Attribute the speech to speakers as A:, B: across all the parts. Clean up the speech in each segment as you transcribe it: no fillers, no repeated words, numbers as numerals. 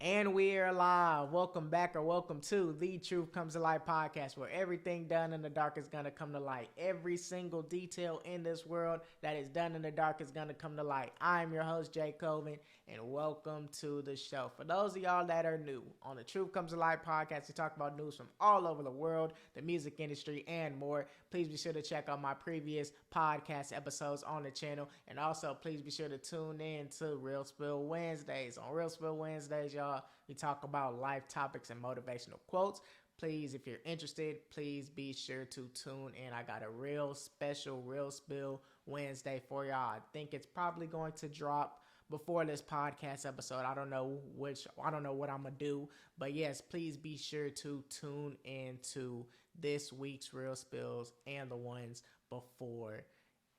A: And we are live. Welcome back or welcome to the Truth Comes to Light podcast, where everything done in the dark is going to come to light. Every single detail in this world that is done in the dark is going to come to light. I'm your host, Jay Colvin, and welcome to the show. For those of y'all that are new, on the Truth Comes to Light podcast, we talk about news from all over the world, the music industry, and more. Please be sure to check out my previous podcast episodes on the channel, and also please be sure to tune in to Real Spill Wednesdays. On Real Spill Wednesdays, y'all, we talk about life topics and motivational quotes. Please, if you're interested, please be sure to tune in. I got a real special Real Spill Wednesday for y'all. I think it's probably going to drop before this podcast episode. I don't know what I'm gonna do, but yes, please be sure to tune into this week's Real Spills and the ones before.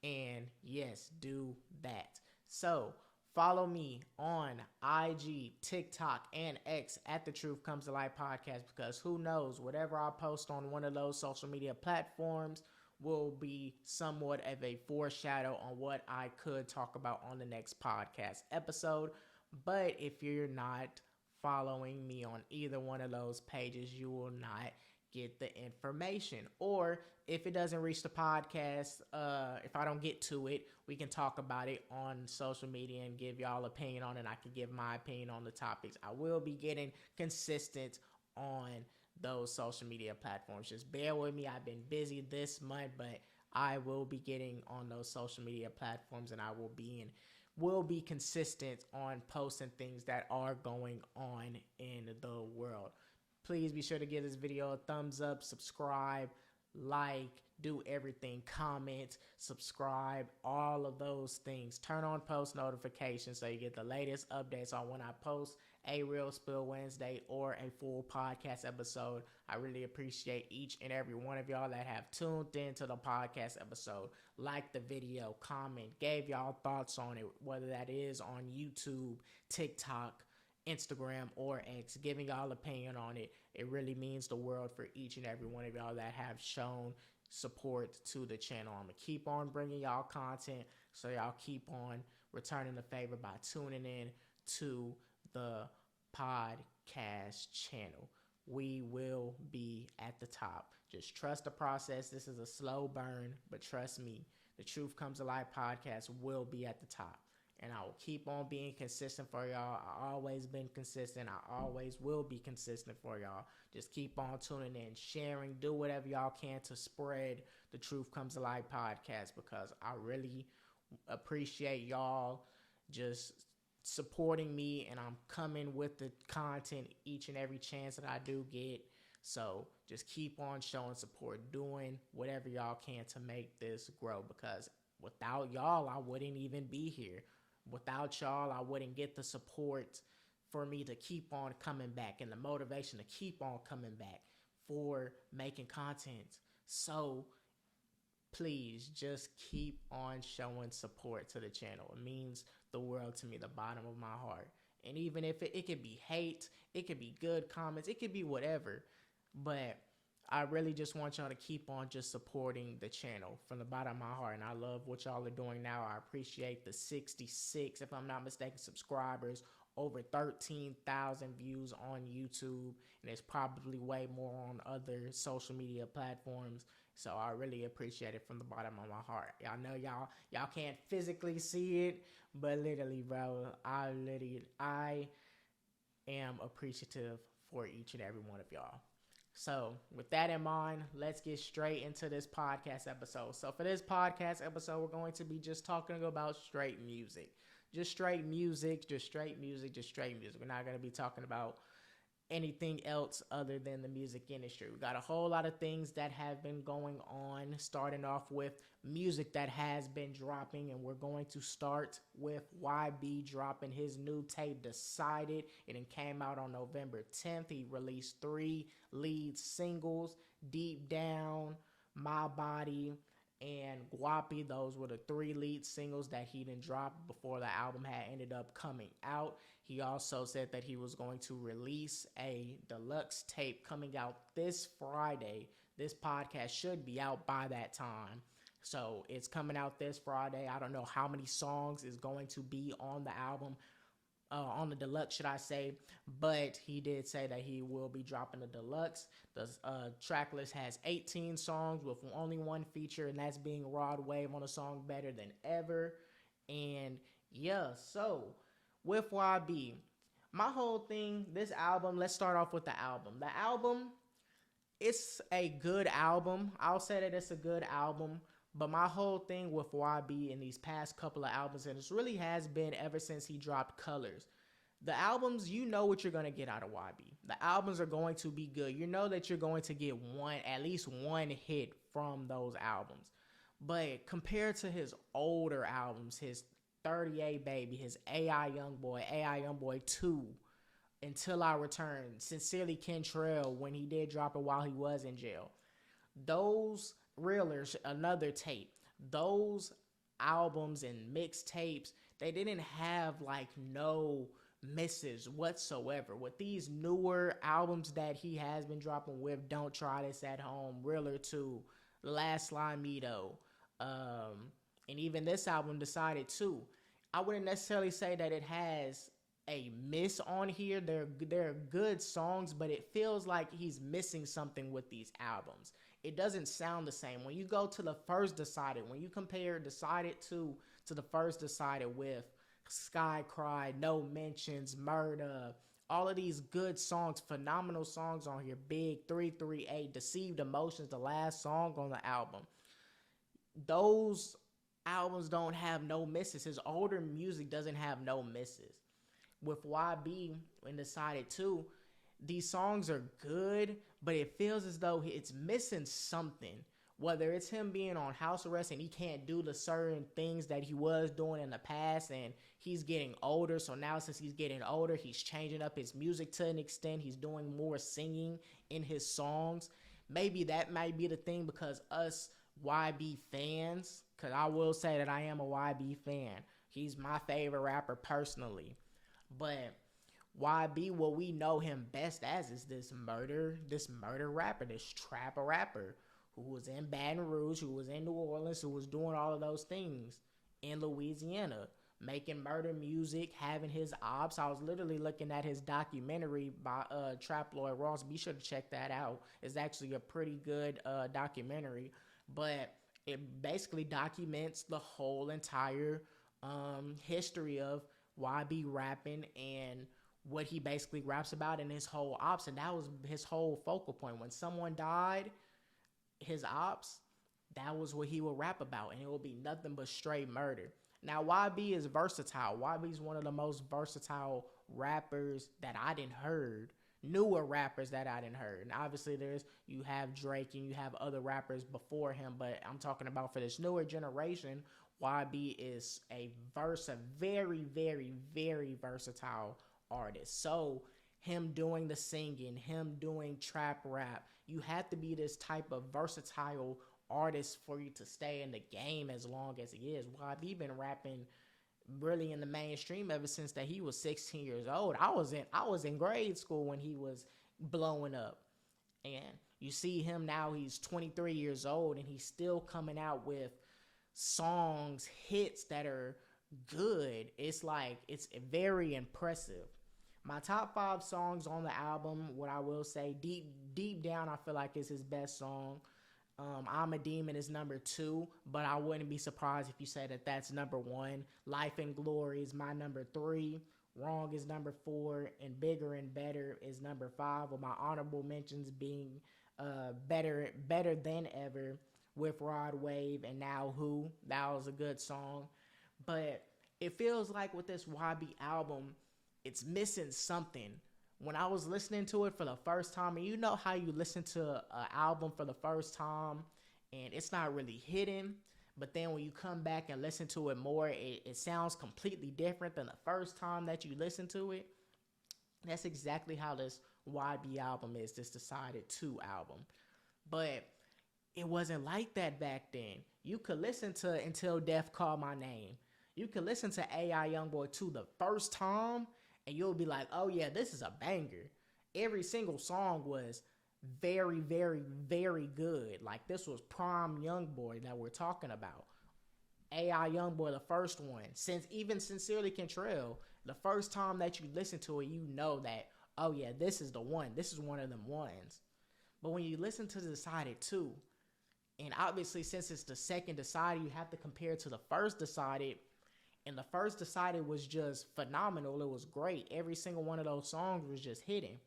A: And yes, do that. So follow me on IG, TikTok, and X at the Truth Comes to Light podcast, because who knows, whatever I post on one of those social media platforms will be somewhat of a foreshadow on what I could talk about on the next podcast episode. But if you're not following me on either one of those pages, you will not get the information. Or if it doesn't reach the podcast, if I don't get to it, we can talk about it on social media and give y'all opinion on it. I can give my opinion on the topics. I will be getting consistent on those social media platforms. Just bear with me. I've been busy this month, but I will be getting on those social media platforms, and I will be consistent on posting things that are going on in the world. Please be sure to give this video a thumbs up, subscribe, like, do everything, comment, subscribe, all of those things. Turn on post notifications so you get the latest updates on when I post a Real Spill Wednesday or a full podcast episode. I really appreciate each and every one of y'all that have tuned into the podcast episode, liked the video, comment, gave y'all thoughts on it, whether that is on YouTube, TikTok, Instagram, or X, giving y'all opinion on it. It really means the world for each and every one of y'all that have shown support to the channel. I'm gonna keep on bringing y'all content, so y'all keep on returning the favor by tuning in to the podcast channel. We will be at the top. Just trust the process. This is a slow burn, but trust me, the Truth Comes to Life podcast will be at the top. And I will keep on being consistent for y'all. I always been consistent. I always will be consistent for y'all. Just keep on tuning in, sharing, do whatever y'all can to spread the Truth Comes to Light podcast, because I really appreciate y'all just supporting me, and I'm coming with the content each and every chance that I do get. So just keep on showing support, doing whatever y'all can to make this grow, because without y'all, I wouldn't even be here. Without y'all, I wouldn't get the support for me to keep on coming back and the motivation to keep on coming back for making content. So please just keep on showing support to the channel. It means the world to me, the bottom of my heart. And even if it could be hate, it could be good comments, it could be whatever. But I really just want y'all to keep on just supporting the channel from the bottom of my heart. And I love what y'all are doing now. I appreciate the 66, if I'm not mistaken, subscribers, over 13,000 views on YouTube. And it's probably way more on other social media platforms. So I really appreciate it from the bottom of my heart. Y'all know y'all can't physically see it, but literally, bro, I am appreciative for each and every one of y'all. So with that in mind, let's get straight into this podcast episode. So for this podcast episode, we're going to be just talking about straight music. Just straight music, just straight music, just straight music. We're not going to be talking about anything else other than the music industry. We got a whole lot of things that have been going on, starting off with music that has been dropping, and we're going to start with YB dropping his new tape, Decided. It came out on November 10th. He released 3 lead singles, Deep Down, My Body, and Guapi. Those were the 3 lead singles that he didn't drop before the album had ended up coming out. He also said that he was going to release a deluxe tape coming out this Friday. This podcast should be out by that time. So it's coming out this Friday. I don't know how many songs is going to be on the album. on the deluxe, should I say? But he did say that he will be dropping the deluxe. The track list has 18 songs with only one feature, and that's being Rod Wave on a song Better Than Ever. And yeah, so with YB, my whole thing, this album, let's start off with the album. The album, it's a good album. I'll say that it's a good album. But my whole thing with YB in these past couple of albums, and this really has been ever since he dropped Colors. The albums, you know what you're going to get out of YB. The albums are going to be good. You know that you're going to get at least one hit from those albums. But compared to his older albums, his 38 Baby, his AI Youngboy 2, Until I Return, Sincerely Kentrell, when he did drop it while he was in jail. Those Realers, another tape. Those albums and mixtapes, they didn't have like no misses whatsoever. With these newer albums that he has been dropping with Don't Try This at Home, Realer 2, Last Limito, and even this album, Decided To, I wouldn't necessarily say that it has a miss on here. They're good songs, but it feels like he's missing something with these albums. It doesn't sound the same. When you go to the first Decided, when you compare Decided to the first Decided with Sky Cry, No Mentions, Murder, all of these good songs, phenomenal songs on here. Big 338, Deceived Emotions, the last song on the album. Those albums don't have no misses. His older music doesn't have no misses. With YB and Decided To, these songs are good, but it feels as though it's missing something. Whether it's him being on house arrest and he can't do the certain things that he was doing in the past, and he's getting older. So now since he's getting older, he's changing up his music to an extent. He's doing more singing in his songs. Maybe that might be the thing, because us YB fans, because I will say that I am a YB fan. He's my favorite rapper personally. But YB, what we know him best as is this murder rapper, this trapper rapper who was in Baton Rouge, who was in New Orleans, who was doing all of those things in Louisiana, making murder music, having his ops. I was literally looking at his documentary by Trap Lloyd Ross. Be sure to check that out. It's actually a pretty good documentary, but it basically documents the whole entire history of YB rapping and what he basically raps about in his whole ops. And that was his whole focal point. When someone died, his ops, that was what he would rap about, and it would be nothing but straight murder. Now, YB is versatile. YB is one of the most versatile rappers that I didn't heard, newer rappers that I didn't heard. And obviously you have Drake and you have other rappers before him, but I'm talking about for this newer generation, YB is a very, very, very versatile artist. So him doing the singing, him doing trap rap, you have to be this type of versatile artist for you to stay in the game as long as he is. YB been rapping really in the mainstream ever since that he was 16 years old. I was in grade school when he was blowing up. And you see him now, he's 23 years old, and he's still coming out with songs, hits that are good. It's very impressive. My top 5 songs on the album, what I will say, deep down, I feel like it's his best song. I'm a Demon is number 2, but I wouldn't be surprised if you say that that's number 1. Life and Glory is my number 3. Wrong is number 4, and Bigger and Better is number 5. With my honorable mentions being Better Than Ever with Rod Wave and Now Who. That was a good song. But it feels like with this YB album, it's missing something. When I was listening to it for the first time, and you know how you listen to an album for the first time and it's not really hitting, but then when you come back and listen to it more, it sounds completely different than the first time that you listen to it. That's exactly how this YB album is, this Decided To album. But it wasn't like that back then. You could listen to Until Death Call My Name. You could listen to AI Youngboy 2 the first time, and you'll be like, oh yeah, this is a banger. Every single song was very, very, very good. Like, this was prime Youngboy that we're talking about. AI Youngboy, the first one, since even Sincerely Contrail, the first time that you listen to it, you know that, oh yeah, this is the one. This is one of them ones. But when you listen to the Decided 2, and obviously since it's the second Decided, you have to compare it to the first Decided. And the first Decided was just phenomenal. It was great. Every single one of those songs was just hitting.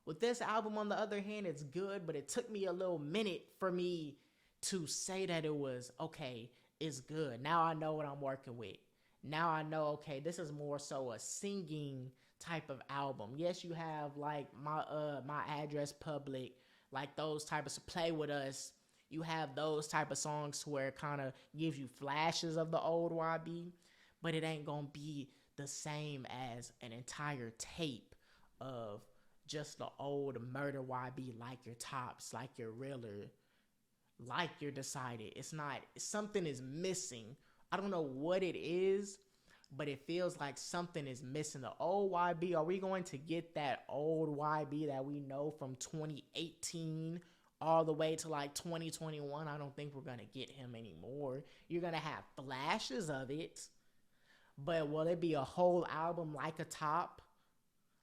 A: With this album, on the other hand, it's good, but it took me a little minute for me to say that it was, okay, it's good. Now I know what I'm working with. Now I know, okay, this is more so a singing type of album. Yes, you have like my address public, like those type of Play With Us. You have those type of songs where it kind of gives you flashes of the old YB, but it ain't gonna be the same as an entire tape of just the old Murder YB, like your Tops, like your Realer, like your Decided. It's not, something is missing. I don't know what it is, but it feels like something is missing. The old YB, are we going to get that old YB that we know from 2018 all the way to like 2021? I don't think we're going to get him anymore. You're going to have flashes of it, but will it be a whole album like a Top,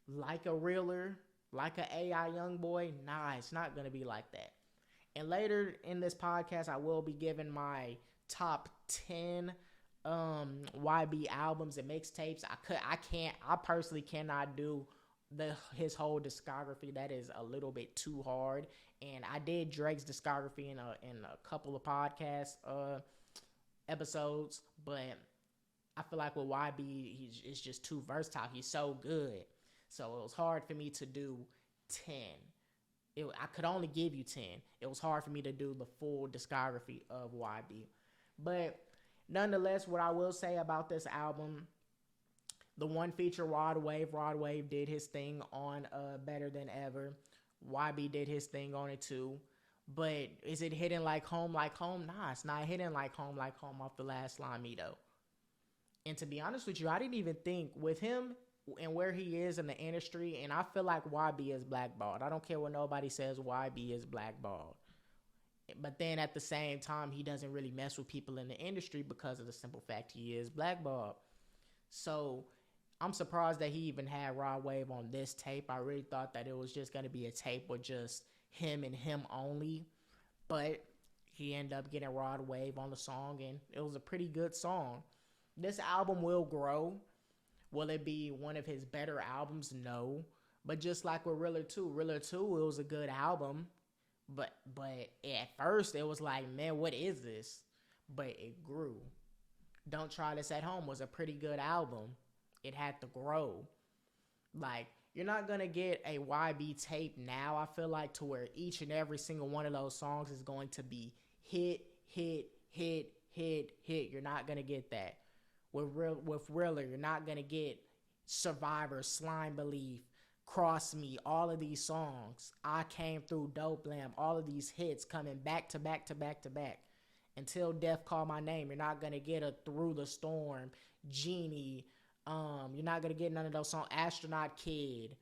A: like a Realer, like a AI Youngboy? Nah, it's not going to be like that. And later in this podcast, I will be giving my top 10 YB albums and mixtapes. I personally cannot do his whole discography. That is a little bit too hard. And I did Drake's discography in a couple of podcast episodes, but I feel like with YB, it's just too versatile. He's so good. So it was hard for me to do 10. I could only give you 10. It was hard for me to do the full discography of YB. But nonetheless, what I will say about this album, the one feature, Rod Wave did his thing on Better Than Ever. YB did his thing on it too. But is it hitting like home? Nah, it's not hitting like home off the last Lamido. And to be honest with you, I didn't even think with him and where he is in the industry, and I feel like YB is blackballed. I don't care what nobody says, YB is blackballed. But then at the same time, he doesn't really mess with people in the industry because of the simple fact he is blackballed. So I'm surprised that he even had Rod Wave on this tape. I really thought that it was just going to be a tape with just him and him only. But he ended up getting Rod Wave on the song, and it was a pretty good song. This album will grow. Will it be one of his better albums? No. But just like with Realer 2, it was a good album. But at first, it was like, man, what is this? But it grew. Don't Try This at Home was a pretty good album. It had to grow. Like, you're not going to get a YB tape now, I feel like, to where each and every single one of those songs is going to be hit. You're not going to get that. With Realer, you're not going to get Survivor, Slime Belief, Cross Me, all of these songs. I Came Through, Dope Lamb, all of these hits coming back to back to back to back. Until Death Call My Name, you're not going to get a Through the Storm, Genie. You're not going to get none of those songs. Astronaut Kid,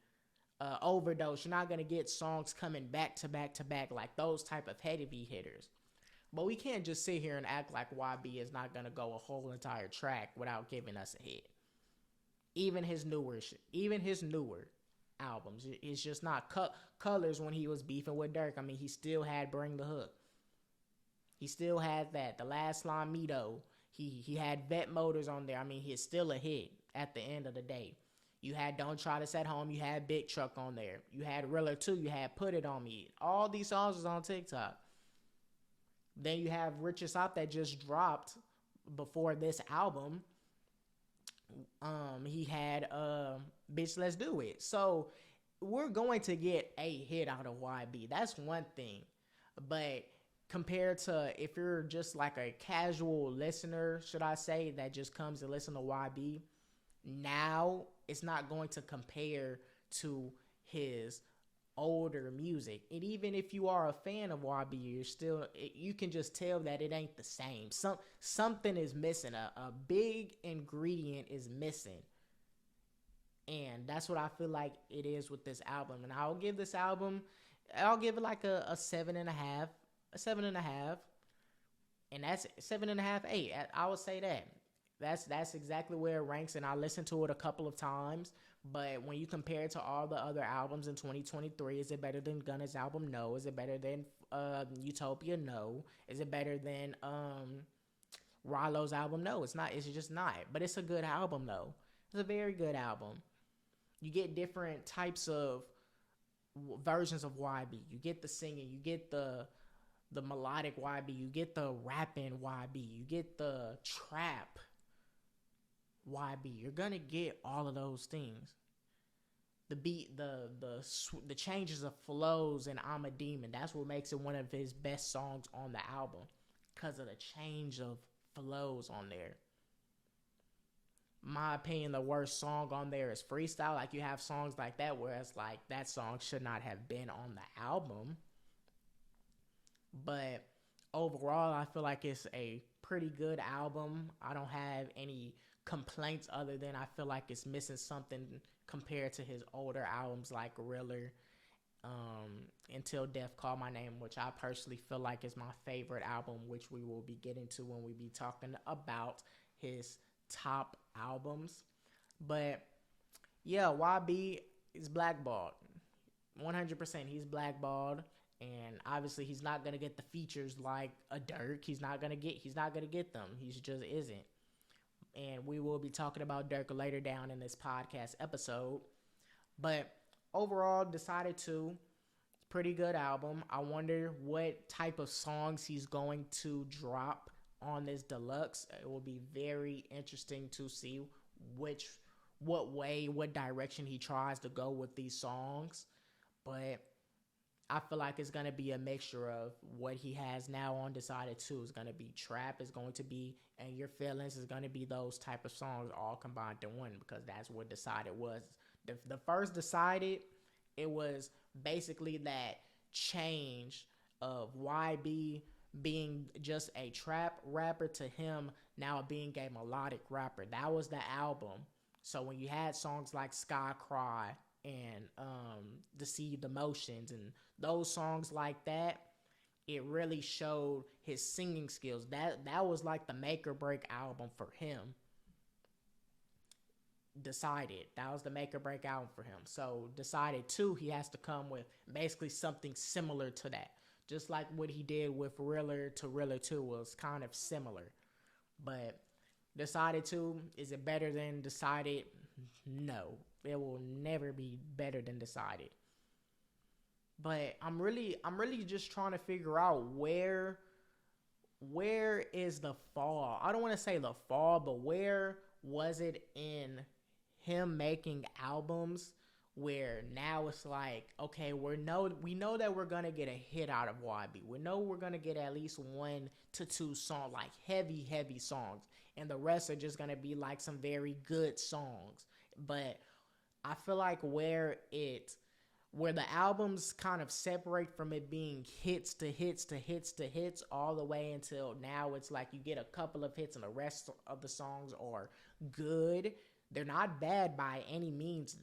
A: Overdose. You're not going to get songs coming back to back to back like those type of heavy hitters. But we can't just sit here and act like YB is not going to go a whole entire track without giving us a hit. Even his newer albums. It's just not Colors when he was beefing with Durk. I mean, he still had Bring the Hook. He still had that. The Last Lamido. He had Vet Motors on there. I mean, he's still a hit at the end of the day. You had Don't Try This at Home. You had Big Truck on there. You had Realer 2. You had Put It On Me. All these songs was on TikTok. Then you have Richest Out that just dropped before this album. He had Bitch Let's Do It. So we're going to get a hit out of YB. That's one thing. But compared to if you're just like a casual listener, should I say, that just comes to listen to YB, now it's not going to compare to his older music. And even if you are a fan of YB, you can just tell that it ain't the same. Something is missing. A big ingredient is missing. And that's what I feel like it is with this album. And I'll give it like a 7.5. A 7.5. and that's 7.5, 8. I would say that. That's exactly where it ranks, and I listened to it a couple of times. But when you compare it to all the other albums in 2023, is it better than Gunna's album? No. Is it better than Utopia? No. Is it better than Rollo's album? No, it's not. It's just not. But it's a good album though. It's a very good album. You get different types of versions of YB. You get the singing. You get the melodic YB. You get the rapping YB. You get the trap YB. You're gonna get all of those things. The beat, the changes of flows, and I'm a Demon. That's what makes it one of his best songs on the album, because of the change of flows on there. My opinion, the worst song on there is Freestyle. Like, you have songs like that where it's like that song should not have been on the album. But overall, I feel like it's a pretty good album. I don't have any complaints other than I feel like it's missing something compared to his older albums like Gorilla, Until Death Call My Name, which I personally feel like is my favorite album, which we will be getting to when we be talking about his top albums. But yeah, YB is blackballed. 100%, he's blackballed, and obviously he's not gonna get the features like a Durk. He's not gonna get them. He just isn't. And we will be talking about Durk later down in this podcast episode. But overall, Decided to, pretty good album. I wonder what type of songs he's going to drop on this deluxe. It will be very interesting to see what direction he tries to go with these songs. But I feel like it's going to be a mixture of what he has now on Decided To. It's going to be trap, is going to be, and Your Feelings is going to be those type of songs all combined in one, because that's what Decided was. The first Decided, it was basically that change of YB being just a trap rapper to him now being a melodic rapper. That was the album. So when you had songs like Sky Cry and Deceived Emotions and those songs like that, it really showed his singing skills. That was like the make or break album for him. Decided, that was the make or break album for him. So Decided To, he has to come with basically something similar to that. Just like what he did with Realer to Realer 2 was kind of similar. But Decided To, is it better than Decided? No. It will never be better than Decided. But I'm really just trying to figure out where is the fall. I don't want to say the fall, but where was it in him making albums where now it's like, okay, we know that we're gonna get a hit out of YB. We know we're gonna get at least 1 to 2 songs, like heavy songs, and the rest are just gonna be like some very good songs. But I feel like where the albums kind of separate from it being hits to hits to hits to hits all the way until now, it's like you get a couple of hits and the rest of the songs are good. They're not bad by any means.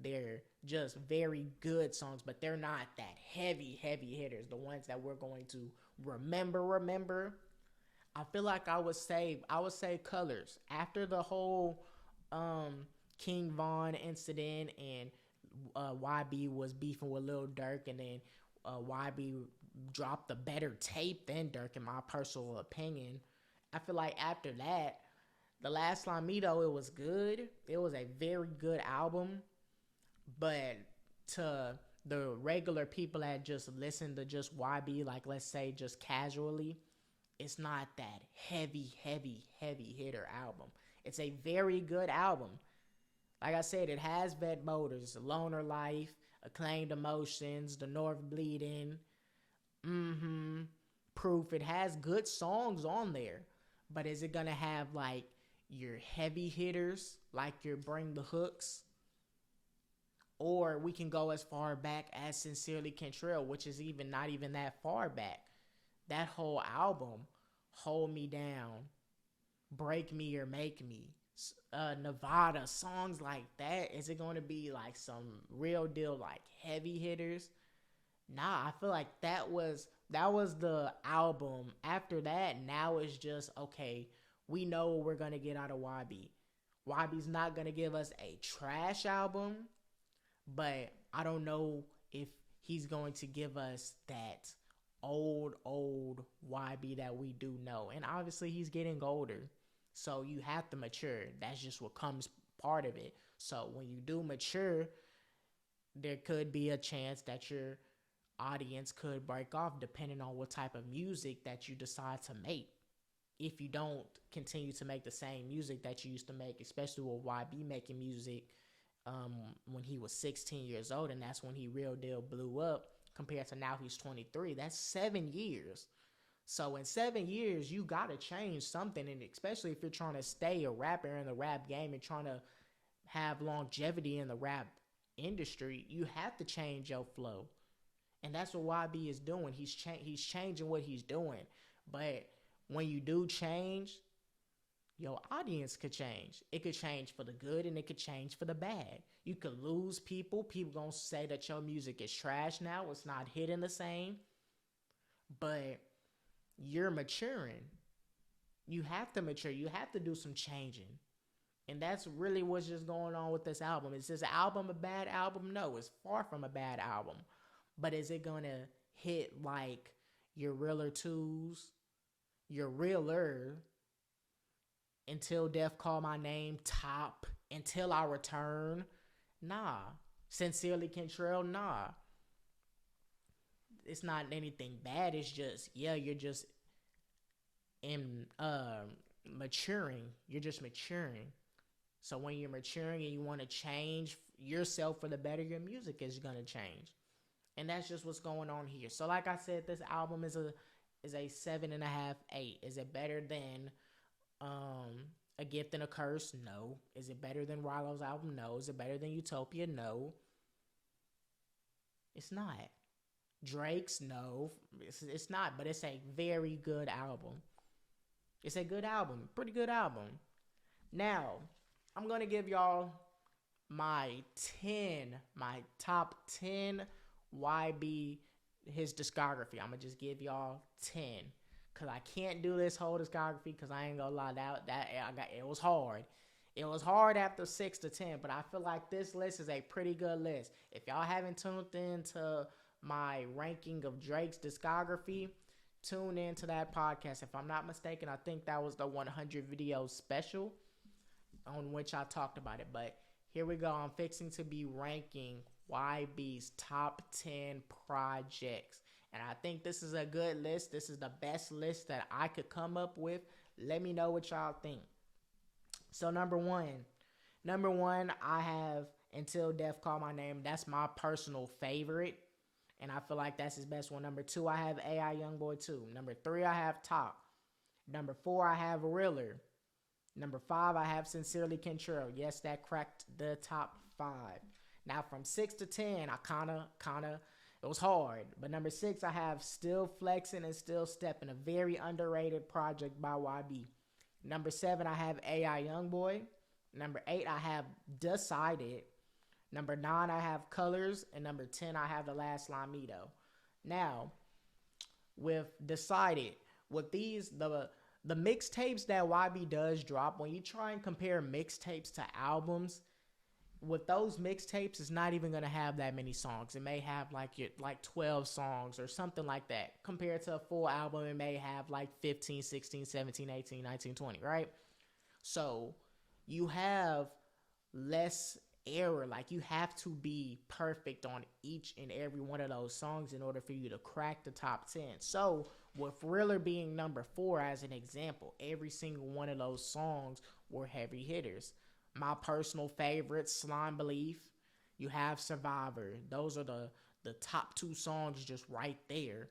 A: They're just very good songs, but they're not that heavy hitters. The ones that we're going to remember. I feel like I would say Colors. After the whole King Von incident and YB was beefing with Lil Durk, and then YB dropped a better tape than Durk, in my personal opinion. I feel like after that, The Last Lamido, it was good. It was a very good album. But to the regular people that just listen to just YB, like let's say just casually, it's not that heavy hitter album. It's a very good album. Like I said, it has Vet Motors, Loner Life, Acclaimed Emotions, The North Bleeding, Proof. It has good songs on there. But is it going to have like your heavy hitters, like your Bring the Hooks? Or we can go as far back as Sincerely Kentrell, which is not even that far back. That whole album, Hold Me Down, Break Me or Make Me, Nevada, songs like that. Is it going to be like some real deal like heavy hitters? Nah, I feel like that was the album. After that, now it's just okay. We know what we're gonna get out of YB. YB's not gonna give us a trash album, but I don't know if he's going to give us that old YB that we do know. And obviously he's getting older. So you have to mature. That's just what comes part of it. So when you do mature, there could be a chance that your audience could break off depending on what type of music that you decide to make. If you don't continue to make the same music that you used to make, especially with YB making music when he was 16 years old, and that's when he real deal blew up, compared to now he's 23. That's 7 years. So in 7 years, you gotta change something, and especially if you're trying to stay a rapper in the rap game and trying to have longevity in the rap industry, you have to change your flow, and that's what YB is doing. He's changing what he's doing, but when you do change, your audience could change. It could change for the good and it could change for the bad. You could lose people. People gonna say that your music is trash now. It's not hitting the same. But you're maturing. You have to mature. You have to do some changing. And that's really what's just going on with this album. Is this album a bad album? No, it's far from a bad album. But is it gonna hit like your realer twos, your realer, until death call my name, top, until I return? Nah. Sincerely Kentrell, nah. It's not anything bad. It's just, yeah, you're just in maturing. You're just maturing. So when you're maturing and you want to change yourself for the better, your music is gonna change. And that's just what's going on here. So like I said, this album is a 7.5, 8. Is it better than A Gift and a Curse? No. Is it better than Rollo's album? No. Is it better than Utopia? No. It's not. Drake's? No. It's not, but it's a very good album. It's a good album. Pretty good album. Now, I'm going to give y'all my top 10 YB, his discography. I'm going to just give y'all 10. Cause I can't do this whole discography, cause I ain't gonna lie, it was hard. It was hard after 6 to 10, but I feel like this list is a pretty good list. If y'all haven't tuned into my ranking of Drake's discography, tune into that podcast. If I'm not mistaken, I think that was the 100 video special on which I talked about it. But here we go. I'm fixing to be ranking YB's top 10 projects. And I think this is a good list. This is the best list that I could come up with. Let me know what y'all think. So number one, I have Until Death Call My Name. That's my personal favorite, and I feel like that's his best one. Number 2, I have AI Youngboy 2. Number 3, I have Top. Number 4, I have Realer. Number 5, I have Sincerely Kentrell. Yes, that cracked the top 5. Now from 6 to 10, I kind of it was hard. But number 6, I have Still Flexing and Still Stepping, a very underrated project by YB. Number 7, I have AI Youngboy. Number 8, I have Decided. Number 9, I have Colors. And number 10, I have The Last Lamido. Now, with Decided, with these, the mixtapes that YB does drop, when you try and compare mixtapes to albums, with those mixtapes, it's not even going to have that many songs. It may have like 12 songs or something like that. Compared to a full album, it may have like 15, 16, 17, 18, 19, 20, right? So you have less error. Like, you have to be perfect on each and every one of those songs in order for you to crack the top 10. So with Thriller being number 4 as an example, every single one of those songs were heavy hitters. My personal favorites, Slime Belief. You have Survivor. Those are the top 2 songs just right there.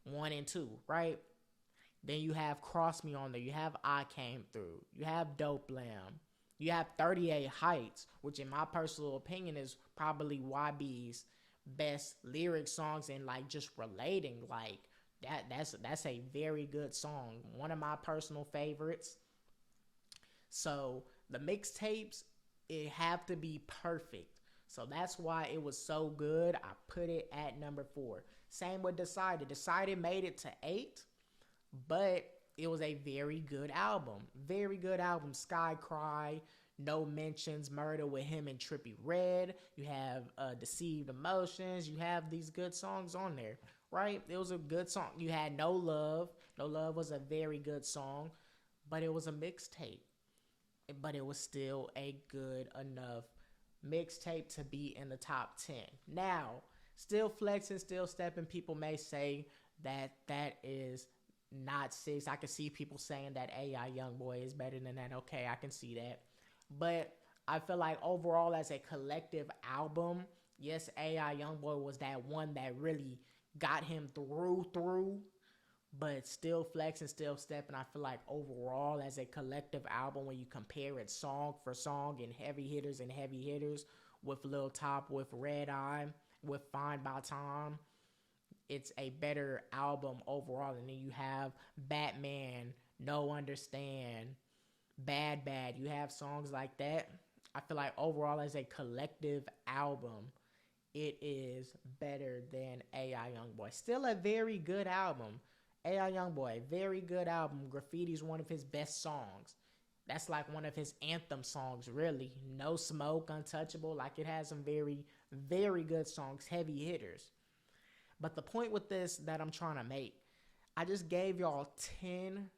A: 1 and 2, right? Then you have Cross Me on there. You have I Came Through. You have Dope Lamb. You have 38 Heights, which in my personal opinion is probably YB's best lyric songs, and like just relating like that's a very good song. One of my personal favorites. So the mixtapes, it have to be perfect. So that's why it was so good. I put it at number 4. Same with Decided. Decided made it to 8, but it was a very good album. Very good album. Sky Cry, No Mentions, Murder with him and Trippie Redd. You have Deceived Emotions. You have these good songs on there, right? It was a good song. You had No Love. No Love was a very good song, but it was a mixtape. But it was still a good enough mixtape to be in the top 10. Now, still flexing, still stepping. People may say that that is not 6. I can see people saying that AI Youngboy is better than that. Okay, I can see that. But I feel like overall as a collective album, yes, AI Youngboy was that one that really got him through, but still flexing, still stepping. I feel like overall as a collective album, when you compare it song for song and heavy hitters with Lil Top, with Red Eye, with Fine by Time, it's a better album overall. And then you have Batman, No Understand, Bad Bad. You have songs like that. I feel like overall as a collective album, it is better than AI Youngboy. Still a very good album. AI Youngboy, very good album. Graffiti is one of his best songs. That's like one of his anthem songs, really. No Smoke, Untouchable. Like it has some very, very good songs, heavy hitters. But the point with this that I'm trying to make, I just gave y'all 10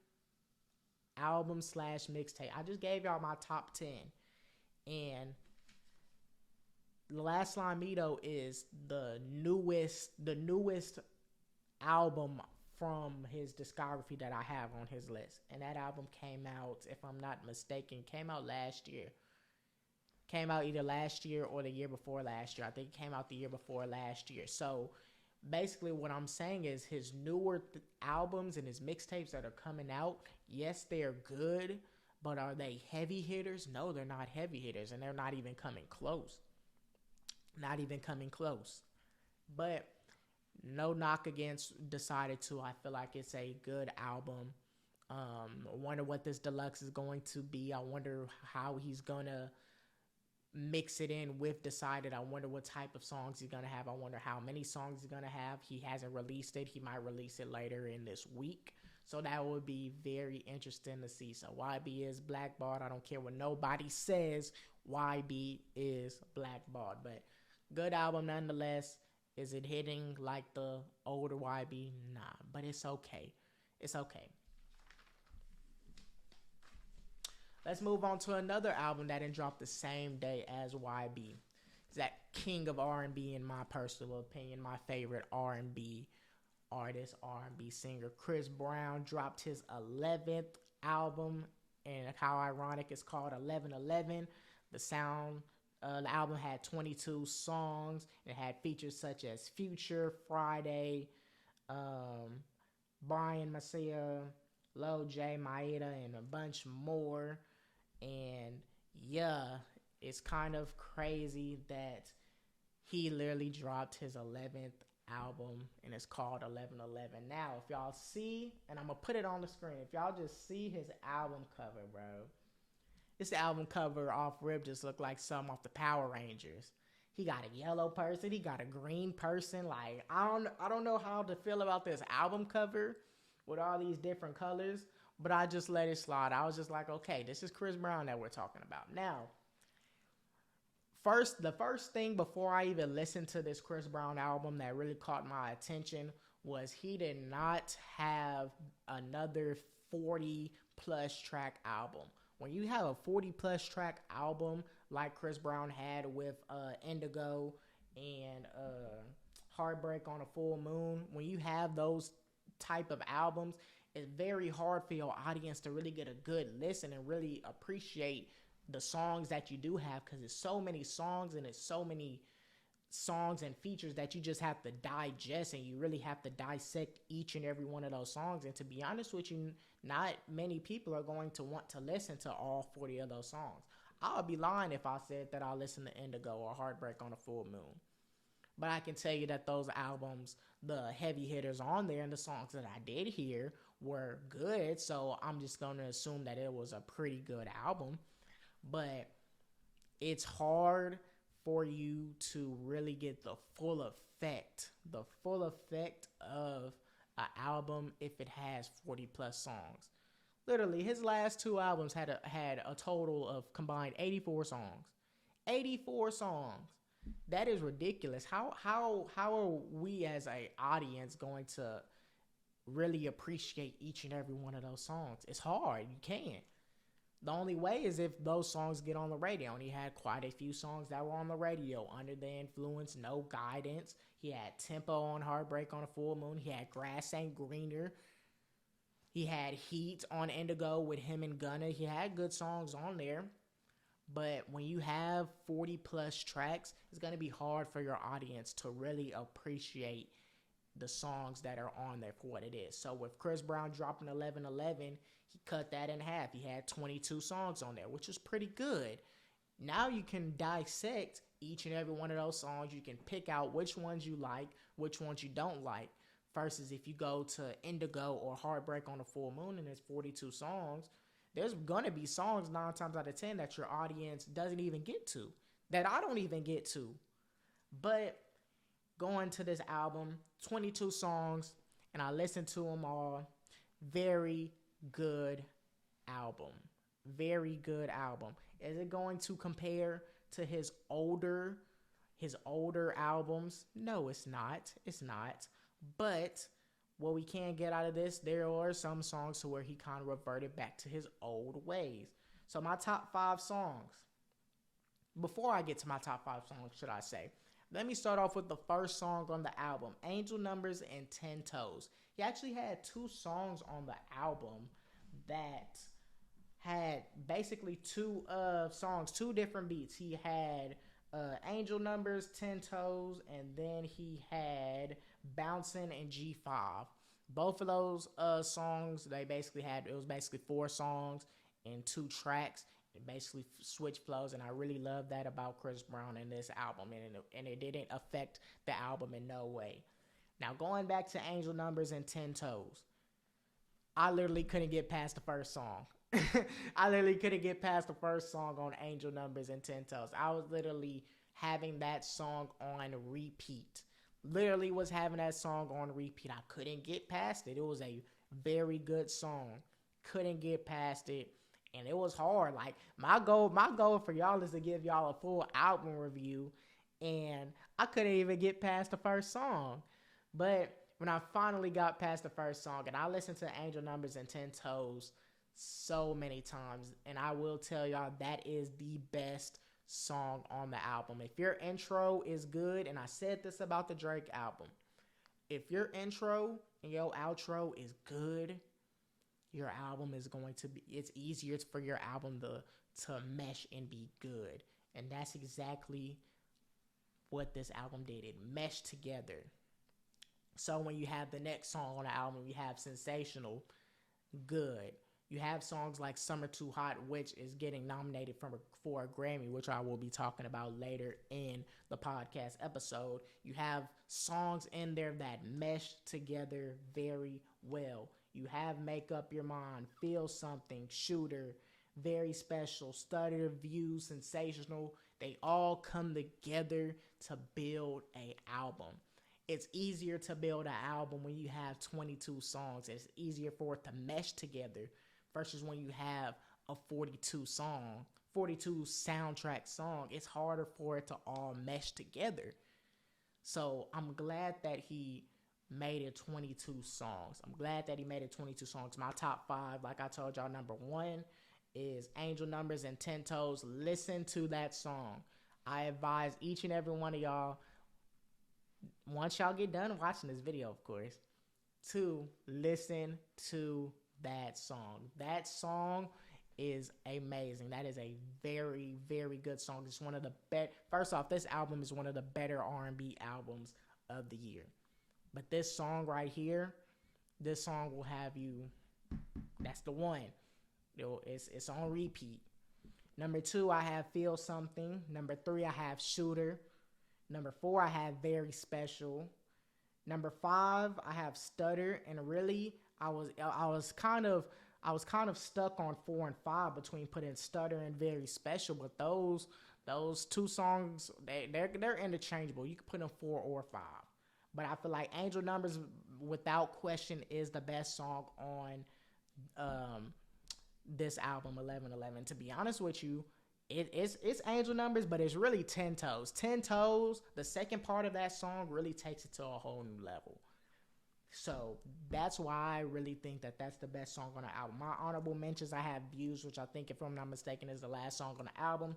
A: album slash mixtape. I just gave y'all my top 10. And The Last Limito is the newest album from his discography that I have on his list. And that album came out, if I'm not mistaken, came out last year. Came out either last year or the year before last year. I think it came out the year before last year. So basically what I'm saying is his newer albums and his mixtapes that are coming out, yes, they're good, but are they heavy hitters? No, they're not heavy hitters, and they're not even coming close. Not even coming close. But no knock against Decided To. I feel like it's a good album. I wonder what this deluxe is going to be. I wonder how he's going to mix it in with Decided. I wonder what type of songs he's going to have. I wonder how many songs he's going to have. He hasn't released it. He might release it later in this week. So that would be very interesting to see. So YB is blackballed. I don't care what nobody says. YB is blackballed. But good album nonetheless. Is it hitting like the older YB? Nah, but it's okay. It's okay. Let's move on to another album that didn't drop the same day as YB. It's that king of R&B in my personal opinion, my favorite R&B artist, R&B singer. Chris Brown dropped his 11th album, and how ironic it's called 1111. The album had 22 songs. It had features such as Future, Friday, Brian Masia, Lil J, Maeda, and a bunch more. And yeah, it's kind of crazy that he literally dropped his 11th album, and it's called 1111. Now, if y'all see, and I'm going to put it on the screen, if y'all just see his album cover, bro, this album cover off rip just looked like some off the Power Rangers. He got a yellow person, he got a green person. Like, I don't know how to feel about this album cover with all these different colors, but I just let it slide. I was just like, okay, this is Chris Brown that we're talking about. Now, the first thing before I even listened to this Chris Brown album that really caught my attention was he did not have another 40 plus track album. When you have a 40 plus track album like Chris Brown had with Indigo and Heartbreak on a Full Moon, when you have those type of albums, it's very hard for your audience to really get a good listen and really appreciate the songs that you do have, because it's so many songs and it's so many songs and features that you just have to digest, and you really have to dissect each and every one of those songs. And to be honest with you, not many people are going to want to listen to all 40 of those songs. I would be lying if I said that I'll listen to Indigo or Heartbreak on a Full Moon. But I can tell you that those albums, the heavy hitters on there and the songs that I did hear were good. So I'm just going to assume that it was a pretty good album. But it's hard for you to really get the full effect of an album if it has 40 plus songs. Literally, his last two albums had a total of combined 84 songs. 84 songs. That is ridiculous. How are we as a audience going to really appreciate each and every one of those songs? It's hard. You can't. The only way is if those songs get on the radio. And he had quite a few songs that were on the radio. Under the Influence, No Guidance. He had Tempo on Heartbreak on a Full Moon. He had Grass Ain't Greener. He had Heat on Indigo with him and Gunna. He had good songs on there. But when you have 40 plus tracks, it's going to be hard for your audience to really appreciate the songs that are on there for what it is. So with Chris Brown dropping 1111, he cut that in half. He had 22 songs on there, which is pretty good. Now you can dissect each and every one of those songs. You can pick out which ones you like, which ones you don't like. Versus if you go to Indigo or Heartbreak on a Full Moon and there's 42 songs, there's going to be songs 9 times out of 10 that your audience doesn't even get to, that I don't even get to. But going to this album, 22 songs, and I listened to them all. Very good album. Very good album. Is it going to compare to his older albums? No, it's not. It's not. But what we can get out of this, there are some songs to where he kind of reverted back to his old ways. So my top 5 songs. Before I get to my top 5 songs, should I say, let me start off with the first song on the album, Angel Numbers and 10 Toes. He actually had 2 songs on the album that had basically 2 songs, 2 different beats. He had Angel Numbers, 10 Toes, and then he had Bouncing and G5. Both of those songs, it was basically 4 songs and 2 tracks. It basically switched flows, and I really love that about Chris Brown in this album, and it didn't affect the album in no way. Now, going back to Angel Numbers and 10 Toes, I literally couldn't get past the first song. I literally couldn't get past the first song on Angel Numbers and 10 Toes. I was literally having that song on repeat. Literally was having that song on repeat. I couldn't get past it. It was a very good song. Couldn't get past it. And it was hard. Like, my goal for y'all is to give y'all a full album review. And I couldn't even get past the first song. But when I finally got past the first song, and I listened to Angel Numbers and 10 Toes so many times, and I will tell y'all that is the best song on the album. If your intro is good, and I said this about the Drake album, if your intro and your outro is good, your album is going to be, it's easier for your album to mesh and be good. And that's exactly what this album did. It meshed together. So when you have the next song on the album, you have Sensational, good. You have songs like Summer Too Hot, which is getting nominated for a Grammy, which I will be talking about later in the podcast episode. You have songs in there that mesh together very well. You have Make Up Your Mind, Feel Something, Shooter, Very Special, Stutter, View, Sensational. They all come together to build an album. It's easier to build an album when you have 22 songs. It's easier for it to mesh together versus when you have a 42 soundtrack song. It's harder for it to all mesh together. So I'm glad that he made it 22 songs. My top 5, like I told y'all, number 1 is Angel Numbers and 10 Toes. Listen to that song. I advise each and every one of y'all, once y'all get done watching this video, of course, to listen to that song. That song is amazing. That is a very, very good song. It's one of the best. First off, this album is one of the better R&B albums of the year. But this song right here, this song will have you, that's the one. It's on repeat. Number 2, I have Feel Something. Number 3, I have Shooter. Number 4, I have Very Special. Number 5, I have Stutter. And really, I was kind of stuck on 4 and 5 between putting Stutter and Very Special. But those Those two songs, they're interchangeable. You can put them 4 or 5. But I feel like Angel Numbers, without question, is the best song on um, this album, 1111. To be honest with you, it's Angel Numbers, but it's really 10 Toes. 10 Toes, the second part of that song really takes it to a whole new level. So that's why I really think that that's the best song on the album. My honorable mentions, I have Views, which I think, if I'm not mistaken, is the last song on the album.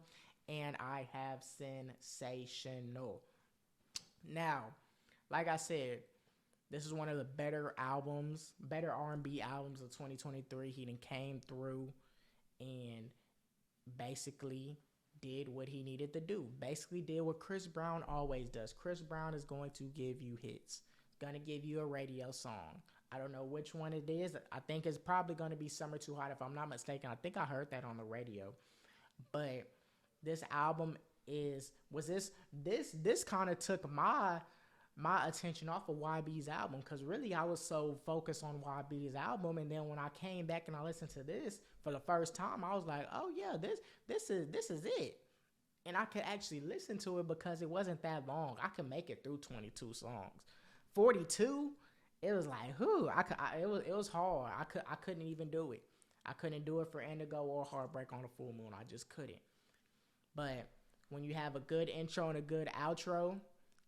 A: And I have Sensational. Now, like I said, this is one of the better albums, better R&B albums of 2023. He then came through and basically did what he needed to do. Basically did what Chris Brown always does. Chris Brown is going to give you hits. Gonna give you a radio song. I don't know which one it is. I think it's probably gonna be Summer Too Hot, if I'm not mistaken. I think I heard that on the radio. But this album this kind of took my attention off of YB's album, because really I was so focused on YB's album, and then when I came back and I listened to this for the first time, I was like, oh yeah, this is it. And I could actually listen to it because it wasn't that long. I could make it through 22 songs. 42, it was like, it was hard. I couldn't even do it. I couldn't do it for Indigo or Heartbreak on the Full Moon. I just couldn't. But when you have a good intro and a good outro,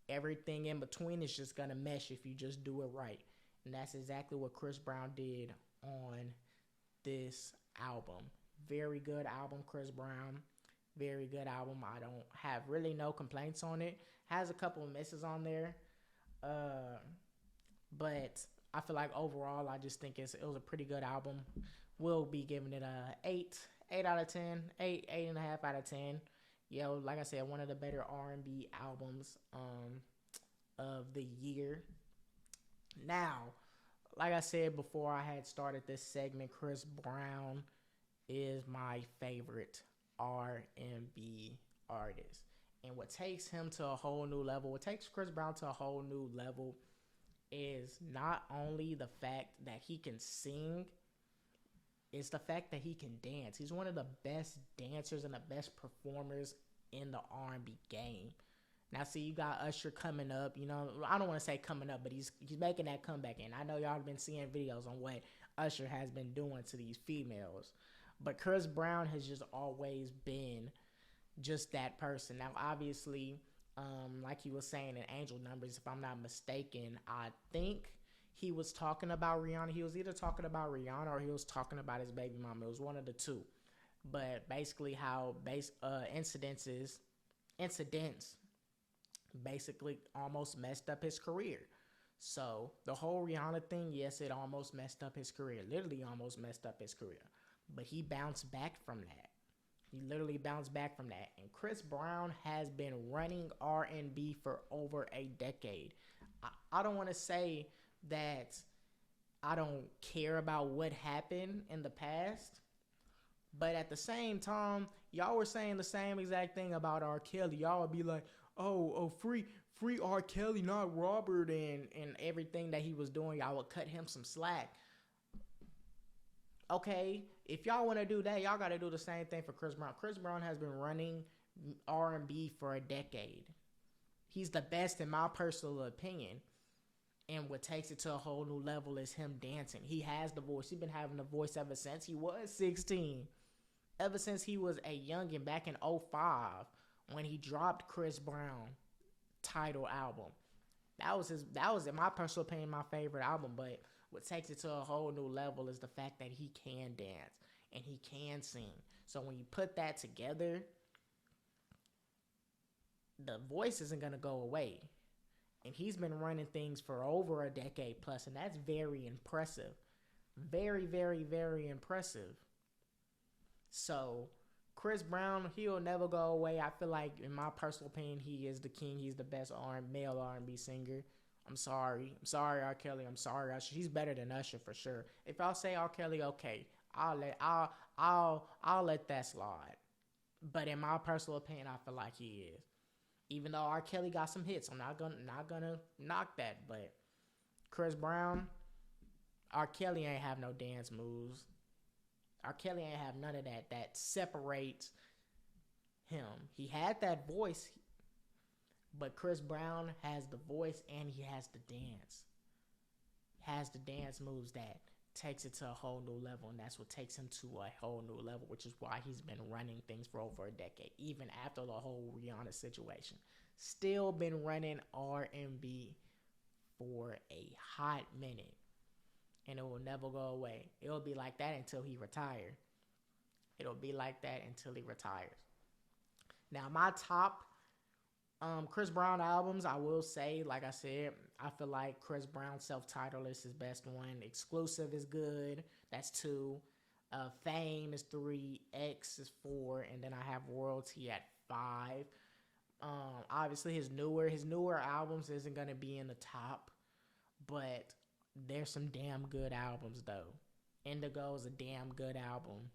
A: everything in between is just gonna mesh if you just do it right. And that's exactly what Chris Brown did on this album. Very good album, Chris Brown. Very good album. I don't have really no complaints on it. Has a couple of misses on there. But I feel like overall, I just think it was a pretty good album. We'll be giving it a 8 out of 10, 8.5 out of 10. Yo, like I said, one of the better R&B albums of the year. Now, like I said before I had started this segment, Chris Brown is my favorite R&B artist. And what takes him to a whole new level, what takes Chris Brown to a whole new level, is not only the fact that he can sing, it's the fact that he can dance. He's one of the best dancers and the best performers in the R&B game. Now, see, you got Usher coming up. You know, I don't want to say coming up, but he's making that comeback. And I know y'all have been seeing videos on what Usher has been doing to these females. But Chris Brown has just always been just that person. Now, obviously, like he was saying in Angel Numbers, if I'm not mistaken, I think he was talking about Rihanna. He was either talking about Rihanna or he was talking about his baby mama. It was one of the two. But basically how incidents basically almost messed up his career. So the whole Rihanna thing, yes, it almost messed up his career. Literally almost messed up his career. But he bounced back from that. He literally bounced back from that. And Chris Brown has been running R&B for over a decade. I don't want to say that I don't care about what happened in the past, but at the same time, y'all were saying the same exact thing about R. Kelly. Y'all would be like, oh, free R. Kelly, not Robert, and everything that he was doing. Y'all would cut him some slack. Okay, if y'all want to do that, y'all got to do the same thing for Chris Brown. Chris Brown has been running R&B for a decade. He's the best in my personal opinion. And what takes it to a whole new level is him dancing. He has the voice. He's been having the voice ever since he was 16. Ever since he was a youngin' back in 05 when he dropped Chris Brown title album. That was in my personal opinion my favorite album, but what takes it to a whole new level is the fact that he can dance and he can sing. So when you put that together, the voice isn't going to go away. And he's been running things for over a decade plus, and that's very impressive. Very, very, very impressive. So Chris Brown, he'll never go away. I feel like, in my personal opinion, he is the king. He's the best male R&B singer. I'm sorry, R. Kelly. I'm sorry, Usher. He's better than Usher for sure. If I'll say R. Kelly, okay, I'll let that slide. But in my personal opinion, I feel like he is. Even though R. Kelly got some hits, I'm not gonna knock that. But Chris Brown, R. Kelly ain't have no dance moves. R. Kelly ain't have none of that. That separates him. He had that voice, but Chris Brown has the voice and he has the dance. Has the dance moves that takes it to a whole new level, and that's what takes him to a whole new level, which is why he's been running things for over a decade, even after the whole Rihanna situation. Still been running R&B for a hot minute, and it will never go away. It'll be like that until he retires. It'll be like that until he retires. Now, my top Chris Brown albums, I will say, like I said, I feel like Chris Brown's self-titled is his best one. Exclusive is good. That's 2. Fame is 3. X is 4. And then I have Royalty at 5. Obviously, his newer albums isn't going to be in the top. But there's some damn good albums, though. Indigo is a damn good album.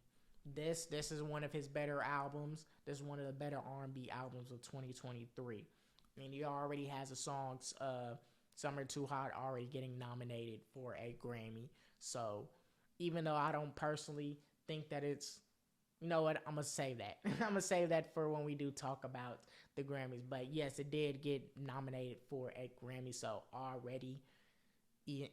A: This is one of his better albums. This is one of the better R&B albums of 2023. I mean, he already has a song, Summer Too Hot, already getting nominated for a Grammy. So even though I don't personally think that it's, you know what, I'm going to save that. I'm going to save that for when we do talk about the Grammys. But yes, it did get nominated for a Grammy. So already,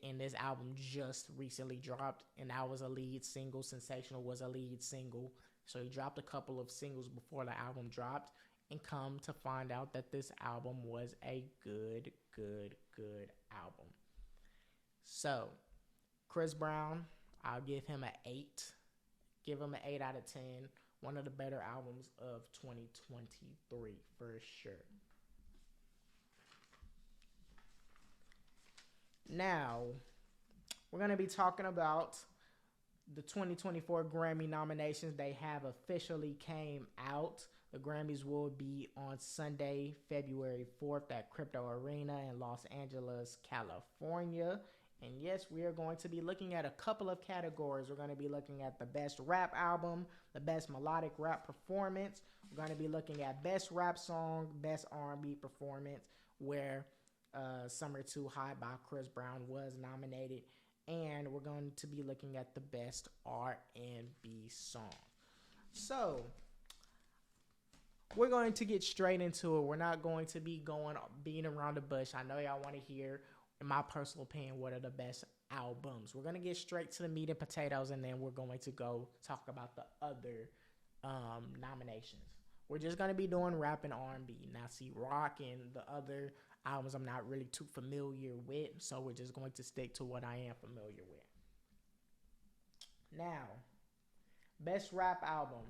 A: and this album just recently dropped, and that was a lead single. Sensational was a lead single. So he dropped a couple of singles before the album dropped, and come to find out that this album was a good album. So Chris Brown, I'll give him an 8. Give him an 8 out of 10. One of the better albums of 2023 for sure. Now, we're going to be talking about the 2024 Grammy nominations. They have officially came out. The Grammys will be on Sunday, February 4th at Crypto Arena in Los Angeles, California. And yes, we are going to be looking at a couple of categories. We're going to be looking at the best rap album, the best melodic rap performance. We're going to be looking at best rap song, best R&B performance, where Summer Too Hot by Chris Brown was nominated, and we're going to be looking at the best R&B song. So we're going to get straight into it. We're not going to be beating around the bush. I know y'all want to hear, in my personal opinion, what are the best albums. We're going to get straight to the meat and potatoes, and then we're going to go talk about the other nominations. We're just going to be doing rap and R&B. Now, see, rock and the other albums I'm not really too familiar with, so we're just going to stick to what I am familiar with. Now, best rap album.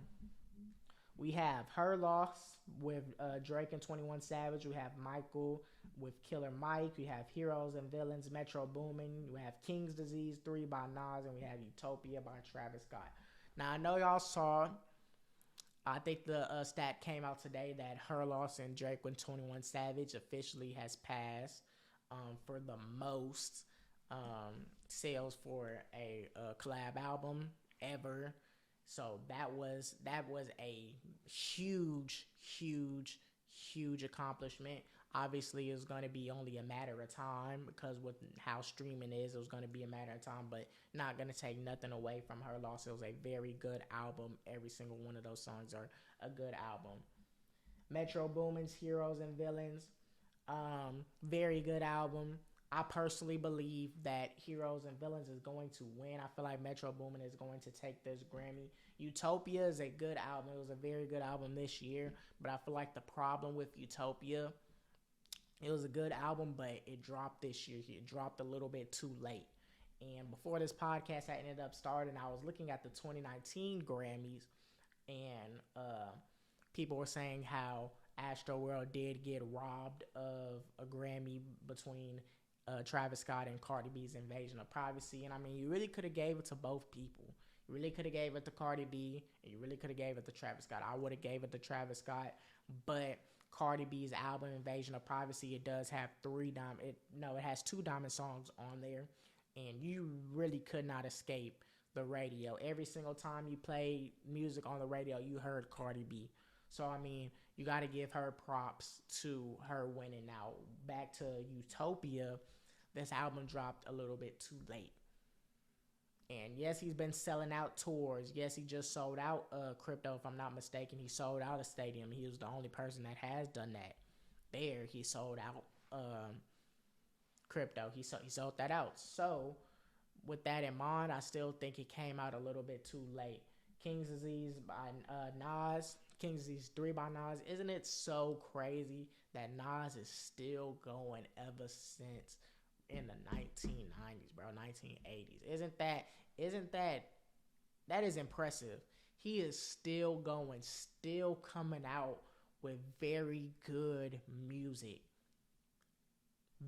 A: We have Her Loss with Drake and 21 Savage. We have Michael with Killer Mike. We have Heroes and Villains, Metro Boomin. We have King's Disease 3 by Nas, and we have Utopia by Travis Scott. Now, I know y'all saw, I think the stat came out today that Her Loss and Drake with 21 Savage officially has passed for the most sales for a collab album ever. So that was a huge accomplishment. Obviously, it was going to be only a matter of time, because with how streaming is, it was going to be a matter of time, but not going to take nothing away from Her Loss. It was a very good album. Every single one of those songs are a good album. Metro Boomin's Heroes and Villains, very good album. I personally believe that Heroes and Villains is going to win. I feel like Metro Boomin is going to take this Grammy. Utopia is a good album. It was a very good album this year, but I feel like the problem with Utopia, it was a good album, but it dropped this year. It dropped a little bit too late. And before this podcast had ended up starting, I was looking at the 2019 Grammys, and people were saying how Astroworld did get robbed of a Grammy between Travis Scott and Cardi B's Invasion of Privacy. And I mean, you really could have gave it to both people. You really could have gave it to Cardi B, and you really could have gave it to Travis Scott. I would have gave it to Travis Scott, but Cardi B's album Invasion of Privacy, it does have it has 2 diamond songs on there, and you really could not escape the radio. Every single time you play music on the radio, you heard Cardi B. So I mean, you got to give her props to her winning. Now back to Utopia, this album dropped a little bit too late, And yes, he's been selling out tours. Yes, he just sold out crypto, if I'm not mistaken. He sold out a stadium. He was the only person that has done that. There, he sold out crypto. He sold that out. So, with that in mind, I still think it came out a little bit too late. King's Disease by Nas, King's Disease 3 by Nas. Isn't it so crazy that Nas is still going ever since in the 1990s, bro, 1980s? Isn't that that is impressive. He is still going, still coming out with very good music.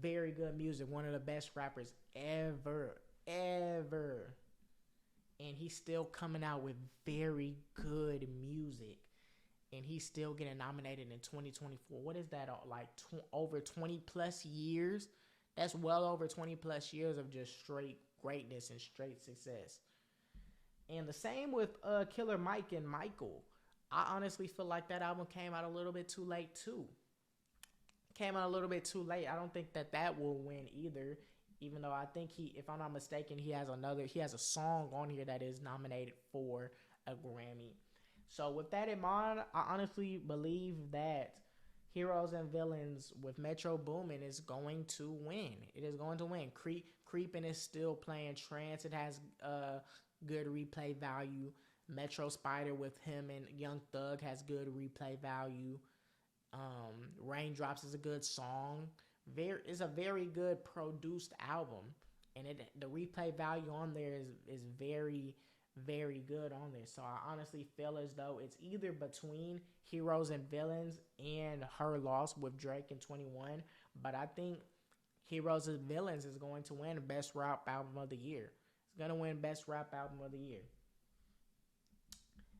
A: Very good music. One of the best rappers ever, ever. And he's still coming out with very good music. And he's still getting nominated in 2024. What is that? Like over 20 plus years? That's well over 20 plus years of just straight greatness and straight success. And the same with Killer Mike and Michael. I honestly feel like that album came out a little bit too late too. Came out a little bit too late. I don't think that will win either. Even though I think if I'm not mistaken, he has a song on here that is nominated for a Grammy. So with that in mind, I honestly believe that Heroes and Villains with Metro Boomin is going to win. It is going to win. Creepin' is still playing. Trance, it has good replay value. Metro Spider with him and Young Thug has good replay value. Raindrops is a good song. It's a very good produced album, and the replay value on there is very, very good on there. So I honestly feel as though it's either between Heroes and Villains and Her Loss with Drake and 21, but I think Heroes and Villains is going to win Best Rap Album of the Year. It's going to win Best Rap Album of the Year.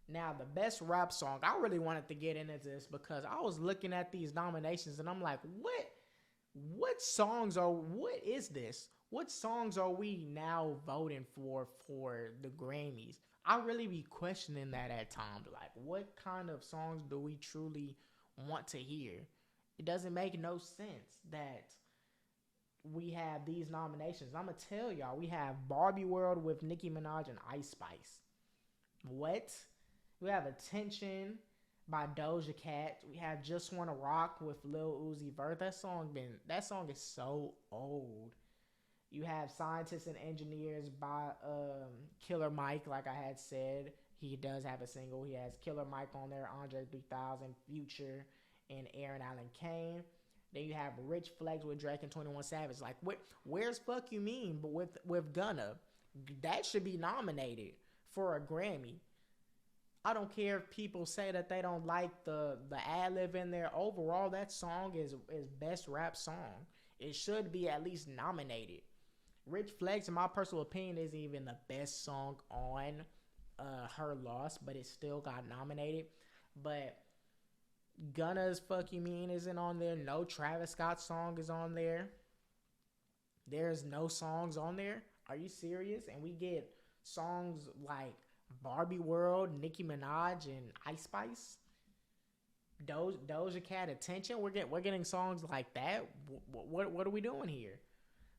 A: Now, the best rap song, I really wanted to get into this because I was looking at these nominations and I'm like, what is this? What songs are we now voting for the Grammys? I really be questioning that at times. Like, what kind of songs do we truly want to hear? It doesn't make no sense that we have these nominations. I'm going to tell y'all, we have Barbie World with Nicki Minaj and Ice Spice. What? We have Attention by Doja Cat. We have Just Wanna Rock with Lil Uzi Vert. That song is so old. You have Scientists and Engineers by Killer Mike, like I had said. He does have a single. He has Killer Mike on there, Andre 3000, Future, and Aaron Allen Kane. Then you have Rich Flex with Drake and 21 Savage. Like, where's Fuck You Mean? But with Gunna, that should be nominated for a Grammy. I don't care if people say that they don't like the ad-lib in there. Overall, that song is best rap song. It should be at least nominated. Rich Flex, in my personal opinion, isn't even the best song on Her Loss, but it still got nominated. But Gunna's Fuck You Mean isn't on there. No Travis Scott song is on there. There's no songs on there. Are you serious? And we get songs like Barbie World, Nicki Minaj, and Ice Spice, Doja Cat, Attention. We're getting songs like that. What are we doing here?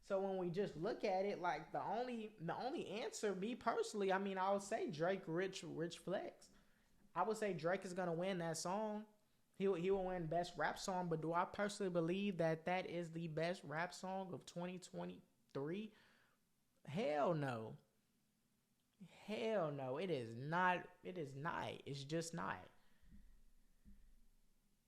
A: So when we just look at it, like the only answer, me personally, I mean, I would say Drake, Rich Flex. I would say Drake is gonna win that song. He will win best rap song. But do I personally believe that is the best rap song of 2023? Hell no. Hell no, it is not. It is not. It's just not.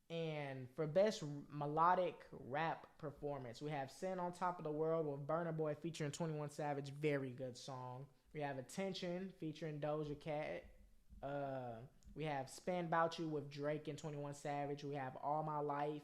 A: And for best melodic rap performance, we have Sin on Top of the World with Burna Boy featuring 21 Savage. Very good song. We have Attention featuring Doja Cat. We have Spin Bout You with Drake and 21 Savage. We have All My Life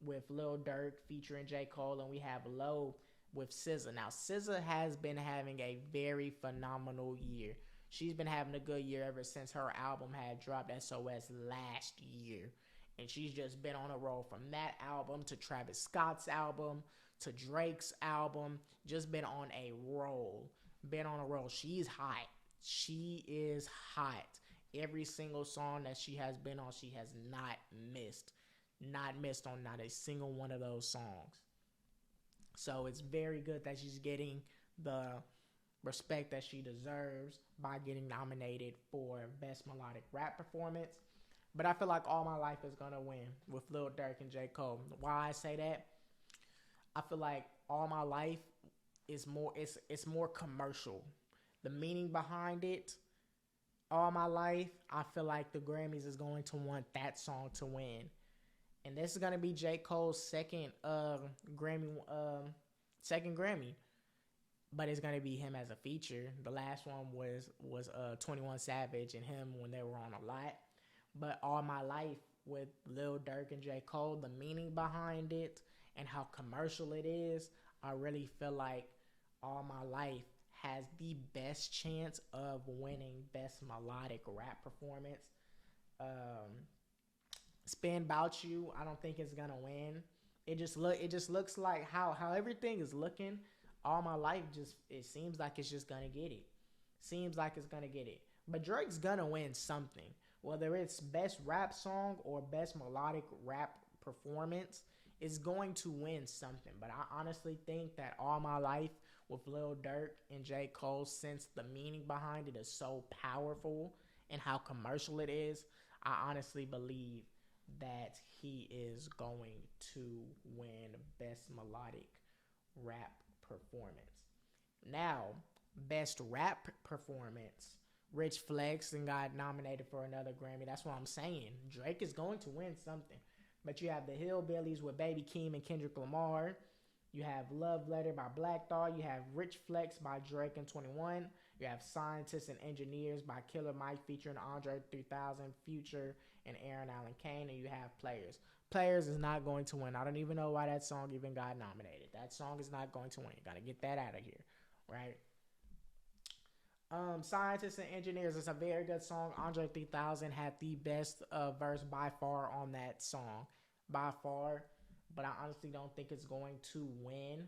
A: with Lil Durk featuring J. Cole. And we have Low with SZA. Now, SZA has been having a very phenomenal year. She's been having a good year ever since her album had dropped, SOS, last year. And she's just been on a roll from that album to Travis Scott's album to Drake's album. Just been on a roll. Been on a roll. She's hot. She is hot. Every single song that she has been on, she has not missed. Not missed on not a single one of those songs. So it's very good that she's getting the respect that she deserves by getting nominated for Best Melodic Rap Performance. But I feel like All My Life is gonna win with Lil Durk and J. Cole. Why I say that? I feel like All My Life is more it's more commercial. The meaning behind it, All My Life, I feel like the Grammys is going to want that song to win. And this is gonna be J. Cole's Grammy second Grammy. But it's gonna be him as a feature. The last one was 21 Savage and him when they were on a lot. But All My Life with Lil Durk and J. Cole, the meaning behind it and how commercial it is, I really feel like All My Life has the best chance of winning Best Melodic Rap Performance. Um, Spin About You, I don't think it's gonna win. It just looks like how everything is looking. All My Life just it seems like it's just gonna get it. Seems like it's gonna get it. But Drake's gonna win something. Whether it's best rap song or best melodic rap performance, is going to win something. But I honestly think that All My Life with Lil Durk and J. Cole, since the meaning behind it is so powerful and how commercial it is, I honestly believe that he is going to win best melodic rap performance. Now, best rap performance. Rich Flex and got nominated for another Grammy. That's what I'm saying. Drake is going to win something. But you have the Hillbillies with Baby Keem and Kendrick Lamar. You have Love Letter by Black Thought. You have Rich Flex by Drake and 21. You have Scientists and Engineers by Killer Mike featuring Andre 3000, Future, and Aaron Allen Kane. And you have Players. Players is not going to win. I don't even know why that song even got nominated. That song is not going to win. Gotta get that out of here, right? Scientists and Engineers is a very good song. Andre 3000 had the best verse by far on that song, by far. But I honestly don't think it's going to win.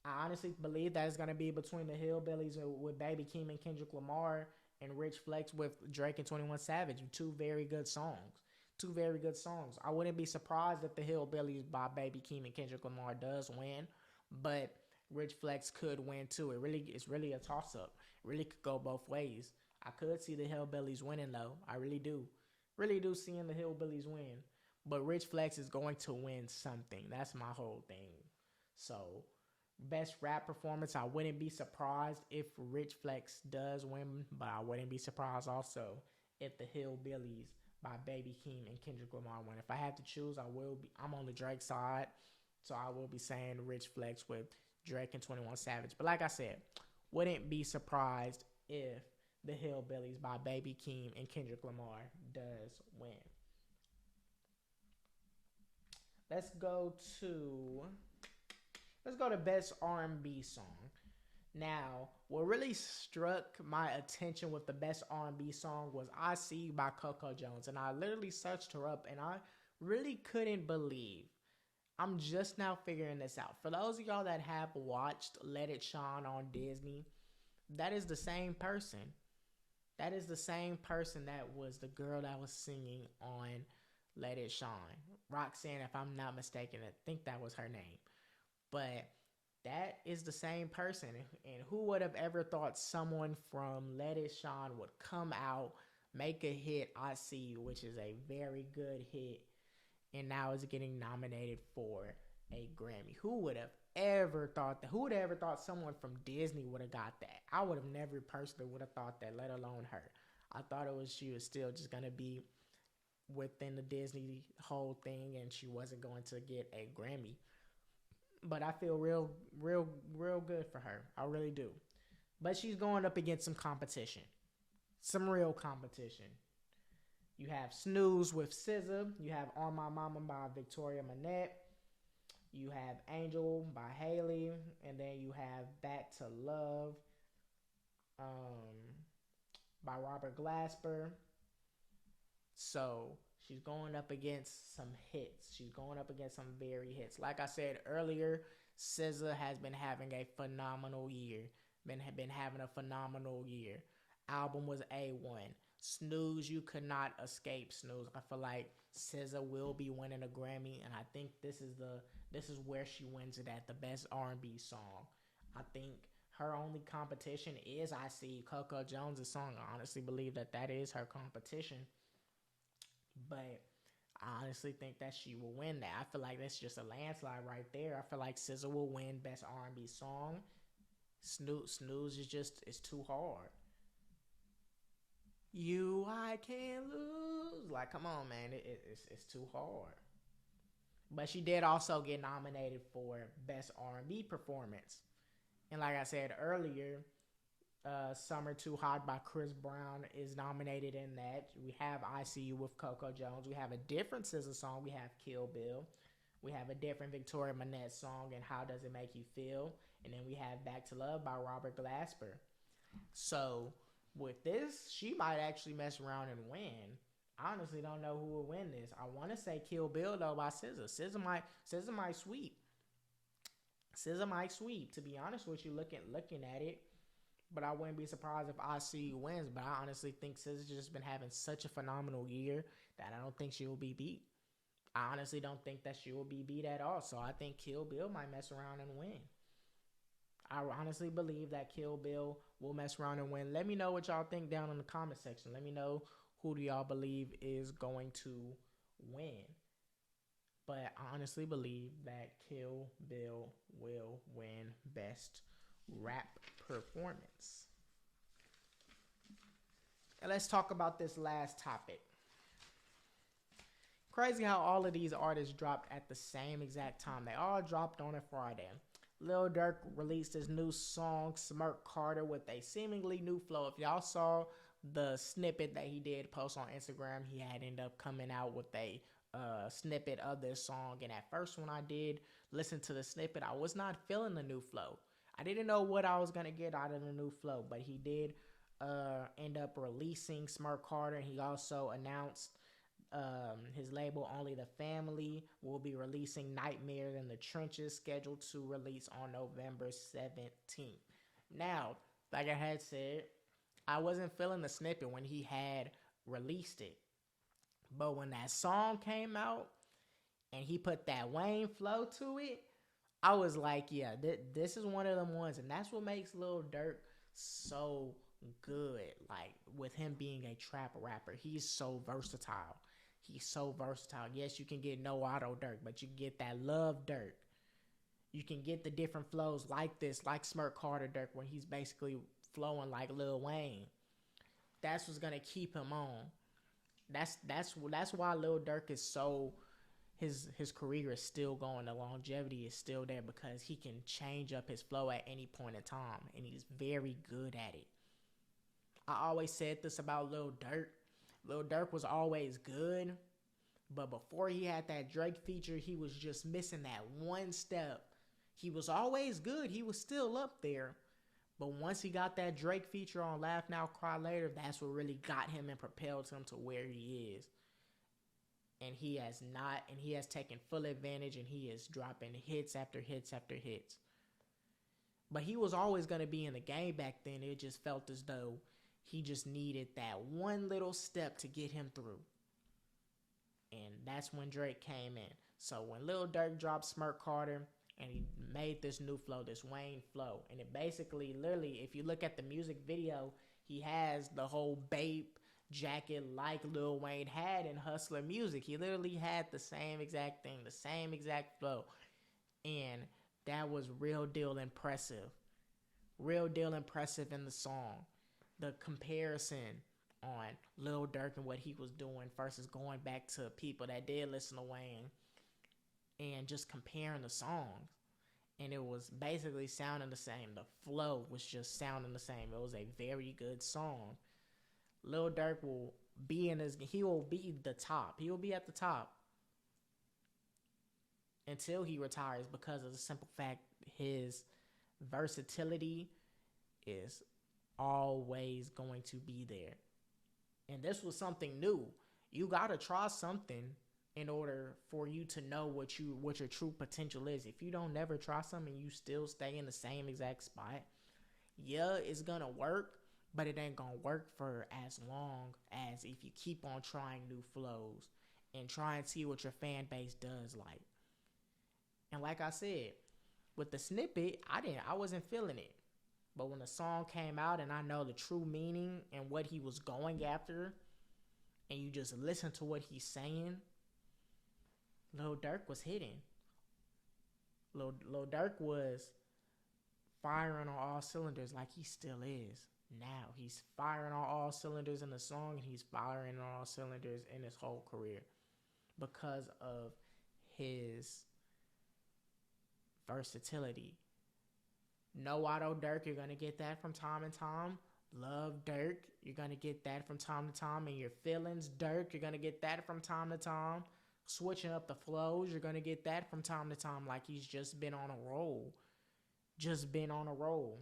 A: I honestly believe that it's going to be between the Hillbillies with Baby Keem and Kendrick Lamar and Rich Flex with Drake and 21 Savage. Two very good songs. Two very good songs. I wouldn't be surprised if the Hillbillies by Baby Keem and Kendrick Lamar does win, but Rich Flex could win too. It's really a toss up. It really could go both ways. I could see the Hillbillies winning though. I really do seeing the Hillbillies win. But Rich Flex is going to win something. That's my whole thing. So, best rap performance, I wouldn't be surprised if Rich Flex does win, but I wouldn't be surprised also if the Hillbillies by Baby Keem and Kendrick Lamar win. If I had to choose, I'm on the Drake side, so I will be saying Rich Flex with Drake and 21 Savage. But like I said, wouldn't be surprised if the Hillbillies by Baby Keem and Kendrick Lamar does win. Let's go to best R&B song. Now, what really struck my attention with the best R&B song was "I See You" by Coco Jones, and I literally searched her up, and I really couldn't believe. I'm just now figuring this out. For those of y'all that have watched Let It Shine on Disney, that is the same person. That is the same person that was the girl that was singing on Let It Shine. Roxanne, if I'm not mistaken, I think that was her name. But that is the same person. And who would have ever thought someone from Let It Shine would come out, make a hit, "I See You," which is a very good hit, and now is getting nominated for a Grammy. Who would have ever thought that? Who would have ever thought someone from Disney would have got that? I would have never personally would have thought that, let alone her. I thought she was still just gonna be within the Disney whole thing, and she wasn't going to get a Grammy. But I feel real good for her. I really do. But she's going up against some competition, some real competition. You have Snooze with SZA. You have On My Mama by Victoria Monet. You have Angel by Haley. And then you have Back to Love um, by Robert Glasper. So she's going up against some hits. She's going up against some very hits. Like I said earlier, SZA has been having a phenomenal year. Been having a phenomenal year. Album was A1. Snooze, you could not escape Snooze. I feel like SZA will be winning a Grammy, and I think this is where she wins it at, the best R&B song. I think her only competition is I See Coco Jones' song. I honestly believe that that is her competition. But I honestly think that she will win that. I feel like that's just a landslide right there. I feel like SZA will win Best R&B Song. Snooze is just, it's too hard. You, I can't lose. Like, come on, man. It's too hard. But she did also get nominated for Best R&B Performance. And like I said earlier, Summer Too Hot by Chris Brown is nominated in that. We have I See You with Coco Jones. We have a different SZA song. We have Kill Bill. We have a different Victoria Monet song and How Does It Make You Feel? And then we have Back to Love by Robert Glasper. So with this, she might actually mess around and win. I honestly don't know who will win this. I want to say Kill Bill though by SZA. SZA might sweep. SZA might sweep. To be honest with you, looking at it, but I wouldn't be surprised if I See You wins. But I honestly think SZA's just been having such a phenomenal year that I don't think she will be beat. I honestly don't think that she will be beat at all. So I think Kill Bill might mess around and win. I honestly believe that Kill Bill will mess around and win. Let me know what y'all think down in the comment section. Let me know who do y'all believe is going to win. But I honestly believe that Kill Bill will win Best Rap Performance. And let's talk about this last topic. Crazy how all of these artists dropped at the same exact time. They all dropped on a Friday. Lil Durk released his new song, Smirk Carter, with a seemingly new flow. If y'all saw the snippet that he did post on Instagram, he had ended up coming out with a snippet of this song. And at first, when I did listen to the snippet, I was not feeling the new flow. I didn't know what I was going to get out of the new flow, but he did end up releasing Smirk Carter. And he also announced his label Only the Family will be releasing Nightmare in the Trenches, scheduled to release on November 17th. Now, like I had said, I wasn't feeling the snippet when he had released it. But when that song came out and he put that Wayne flow to it, I was like, yeah, this is one of them ones. And that's what makes Lil Durk so good. Like, with him being a trap rapper, he's so versatile. He's so versatile. Yes, you can get No Auto Durk, but you get that Love Durk. You can get the different flows like this, like Smirk Carter Durk, where he's basically flowing like Lil Wayne. That's what's gonna keep him on. That's why Lil Durk is so, his career is still going. The longevity is still there because he can change up his flow at any point in time, and he's very good at it. I always said this about Lil Durk. Lil Durk was always good, but before he had that Drake feature, he was just missing that one step. He was always good. He was still up there. But once he got that Drake feature on Laugh Now, Cry Later, that's what really got him and propelled him to where he is. And he has taken full advantage, and he is dropping hits after hits after hits. But he was always going to be in the game back then. It just felt as though he just needed that one little step to get him through. And that's when Drake came in. So when Lil Durk dropped Smirk Carter, and he made this new flow, this Wayne flow. And it basically, literally, if you look at the music video, he has the whole Bape jacket like Lil Wayne had in Hustler Music. He literally had the same exact thing, the same exact flow. And that was real deal impressive. Real deal impressive in the song. The comparison on Lil Durk and what he was doing versus going back to people that did listen to Wayne and just comparing the songs. And it was basically sounding the same. The flow was just sounding the same. It was a very good song. Lil Durk will be he will be the top. He will be at the top until he retires, because of the simple fact his versatility is always going to be there. And this was something new. You got to try something in order for you to know what your true potential is. If you don't never try something, you still stay in the same exact spot, yeah, it's gonna work, but it ain't gonna work for as long as if you keep on trying new flows and try and see what your fan base does like. And like I said, with the snippet, I wasn't feeling it. But when the song came out and I know the true meaning and what he was going after, and you just listen to what he's saying, Lil Durk was hitting. Lil Durk was firing on all cylinders like he still is now. He's firing on all cylinders in the song, and he's firing on all cylinders in his whole career because of his versatility. No Auto Durk, you're going to get that from time to time. Love Durk, you're going to get that from time to time. And your feelings Durk, you're going to get that from time to time. Switching up the flows, you're going to get that from time to time, like he's just been on a roll. Just been on a roll.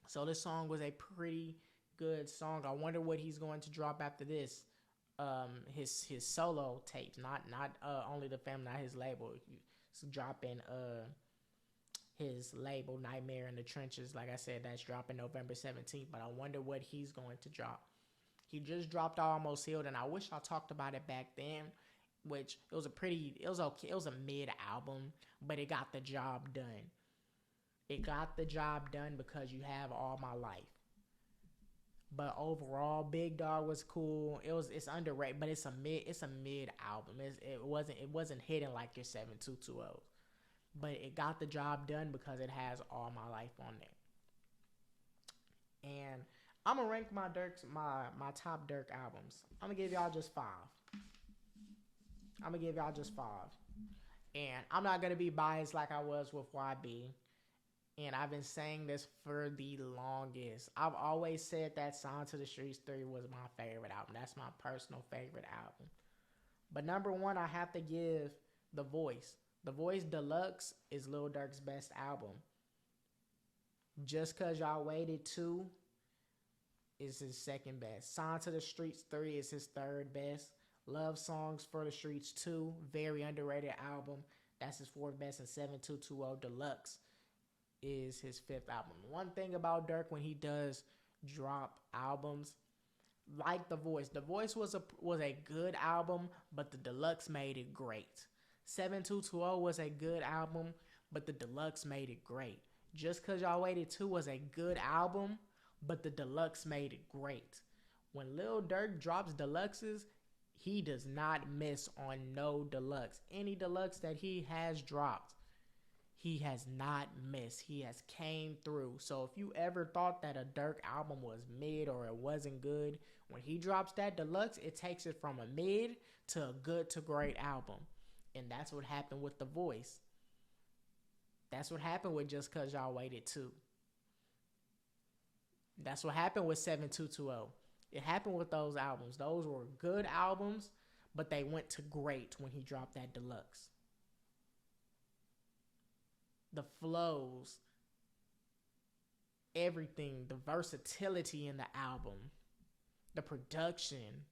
A: So this song was a pretty good song. I wonder what he's going to drop after this. His solo tapes, not only the fam, not his label. He's dropping his label Nightmare in the Trenches. Like I said, that's dropping November 17th. But I wonder what he's going to drop. He just dropped Almost Healed, and I wish I talked about it back then. Which it was okay. It was a mid album, but it got the job done. It got the job done because you have All My Life. But overall, Big Dog was cool. It's underrated, but it's a mid album. It wasn't hitting like your 7220. But it got the job done because it has All My Life on there. And I'm gonna rank my top Durk albums. I'm gonna give y'all just 5. And I'm not gonna be biased like I was with YB. And I've been saying this for the longest. I've always said that Sign to the Streets 3 was my favorite album. That's my personal favorite album. But number 1, I have to give The Voice. The Voice Deluxe is Lil Durk's best album. Just Cause Y'all Waited 2 is his second best. Sign to the Streets 3 is his third best. Love Songs for the Streets 2, very underrated album. That's his fourth best. And 7220 Deluxe is his fifth album. One thing about Durk when he does drop albums, like The Voice was a good album, but the Deluxe made it great. 7220 was a good album, but the Deluxe made it great. Just Cause Y'all Waited 2 was a good album, but the Deluxe made it great. When Lil Durk drops Deluxes, he does not miss on no Deluxe. Any Deluxe that he has dropped, he has not missed. He has came through. So if you ever thought that a Durk album was mid or it wasn't good, when he drops that Deluxe, it takes it from a mid to a good to great album. And that's what happened with The Voice. That's what happened with Just Cause Y'all Waited 2. That's what happened with 7220. It happened with those albums. Those were good albums, but they went to great when he dropped that Deluxe. The flows, everything, the versatility in the album, the production,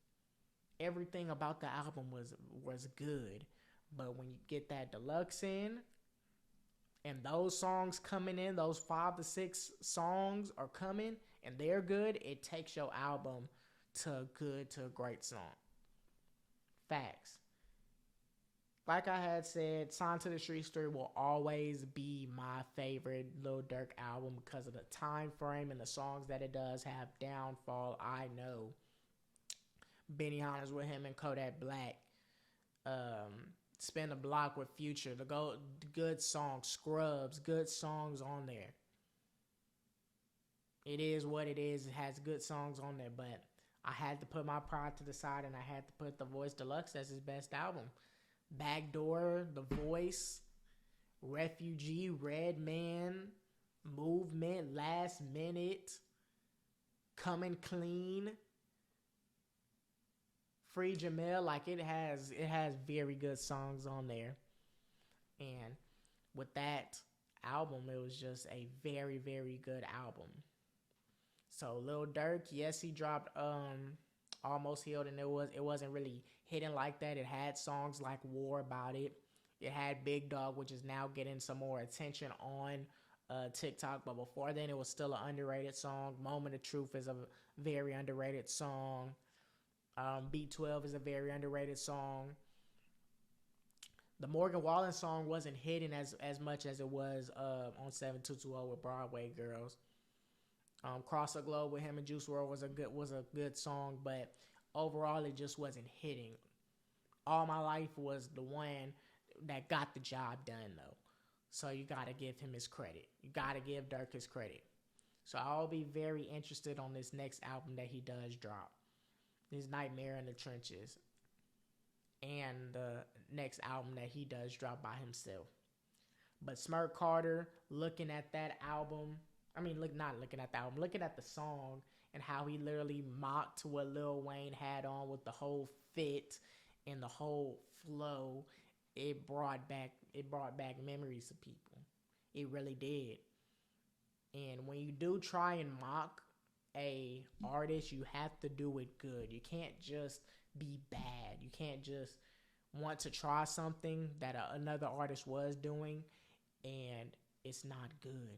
A: everything about the album was good. But when you get that Deluxe in, and those songs coming in, those 5 to 6 songs are coming, and they're good, it takes your album to a great song. Facts. Like I had said, Sign to the Streets 3 will always be my favorite Lil Durk album because of the time frame and the songs that it does have. Downfall, I Know, Benny Hannes with him and Kodak Black, Spin the Block with Future, the good songs, Scrubs, good songs on there. It is what it is. It has good songs on there, but I had to put my pride to the side and I had to put The Voice Deluxe as his best album. Backdoor, The Voice, Refugee, Red Man, Movement, Last Minute, Coming Clean, Free Jamel, like it has very good songs on there. And with that album, it was just a very, very good album. So Lil Durk, yes, he dropped Almost Healed, and it wasn't really hitting like that. It had songs like War About It. It had Big Dog, which is now getting some more attention on TikTok. But before then, it was still an underrated song. Moment of Truth is a very underrated song. Beat 12 is a very underrated song. The Morgan Wallen song wasn't hitting as much as it was on 7220 with Broadway Girls. Cross the Globe with him and Juice WRLD was a good song, but overall it just wasn't hitting. All My Life was the one that got the job done though. So you gotta give him his credit. You gotta give Durk his credit. So I'll be very interested on this next album that he does drop. This Nightmare in the Trenches. And the next album that he does drop by himself. But Smirk Carter, looking at that album, not looking at the album, looking at the song and how he literally mocked what Lil Wayne had on with the whole fit and the whole flow, it brought back memories of people. It really did. And when you do try and mock a artist, you have to do it good. You can't just be bad. You can't just want to try something that another artist was doing and it's not good,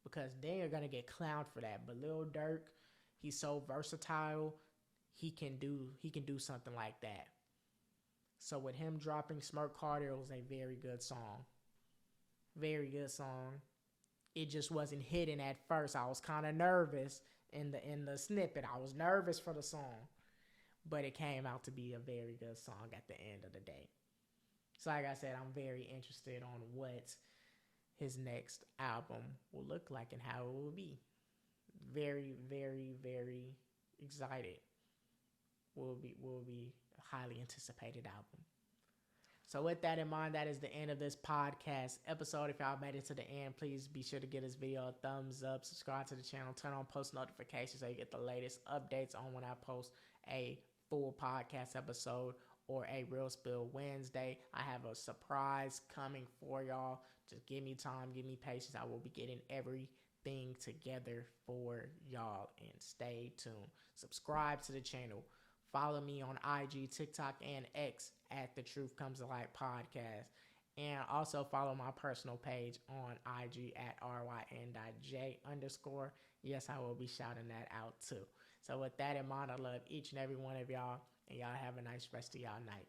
A: because then you're gonna get clowned for that. But Lil Durk, he's so versatile. He can do something like that. So with him dropping Smirk Carter, it was a very good song. Very good song. It just wasn't hitting at first. I was kind of nervous in the snippet. I was nervous for the song, but it came out to be a very good song at the end of the day. So like I said, I'm very interested on what his next album will look like and how it will be. Very, very, very excited. Will be a highly anticipated album. So with that in mind, that is the end of this podcast episode. If y'all made it to the end, please be sure to give this video a thumbs up, subscribe to the channel, turn on post notifications so you get the latest updates on when I post a full podcast episode or a Real Spill Wednesday. I have a surprise coming for y'all. Just give me time, give me patience. I will be getting everything together for y'all, and stay tuned. Subscribe to the channel. Follow me on IG, TikTok, and X at The Truth Comes to Light Podcast. And also follow my personal page on IG at ryn.j_. Yes, I will be shouting that out too. So with that in mind, I love each and every one of y'all. And y'all have a nice rest of y'all night.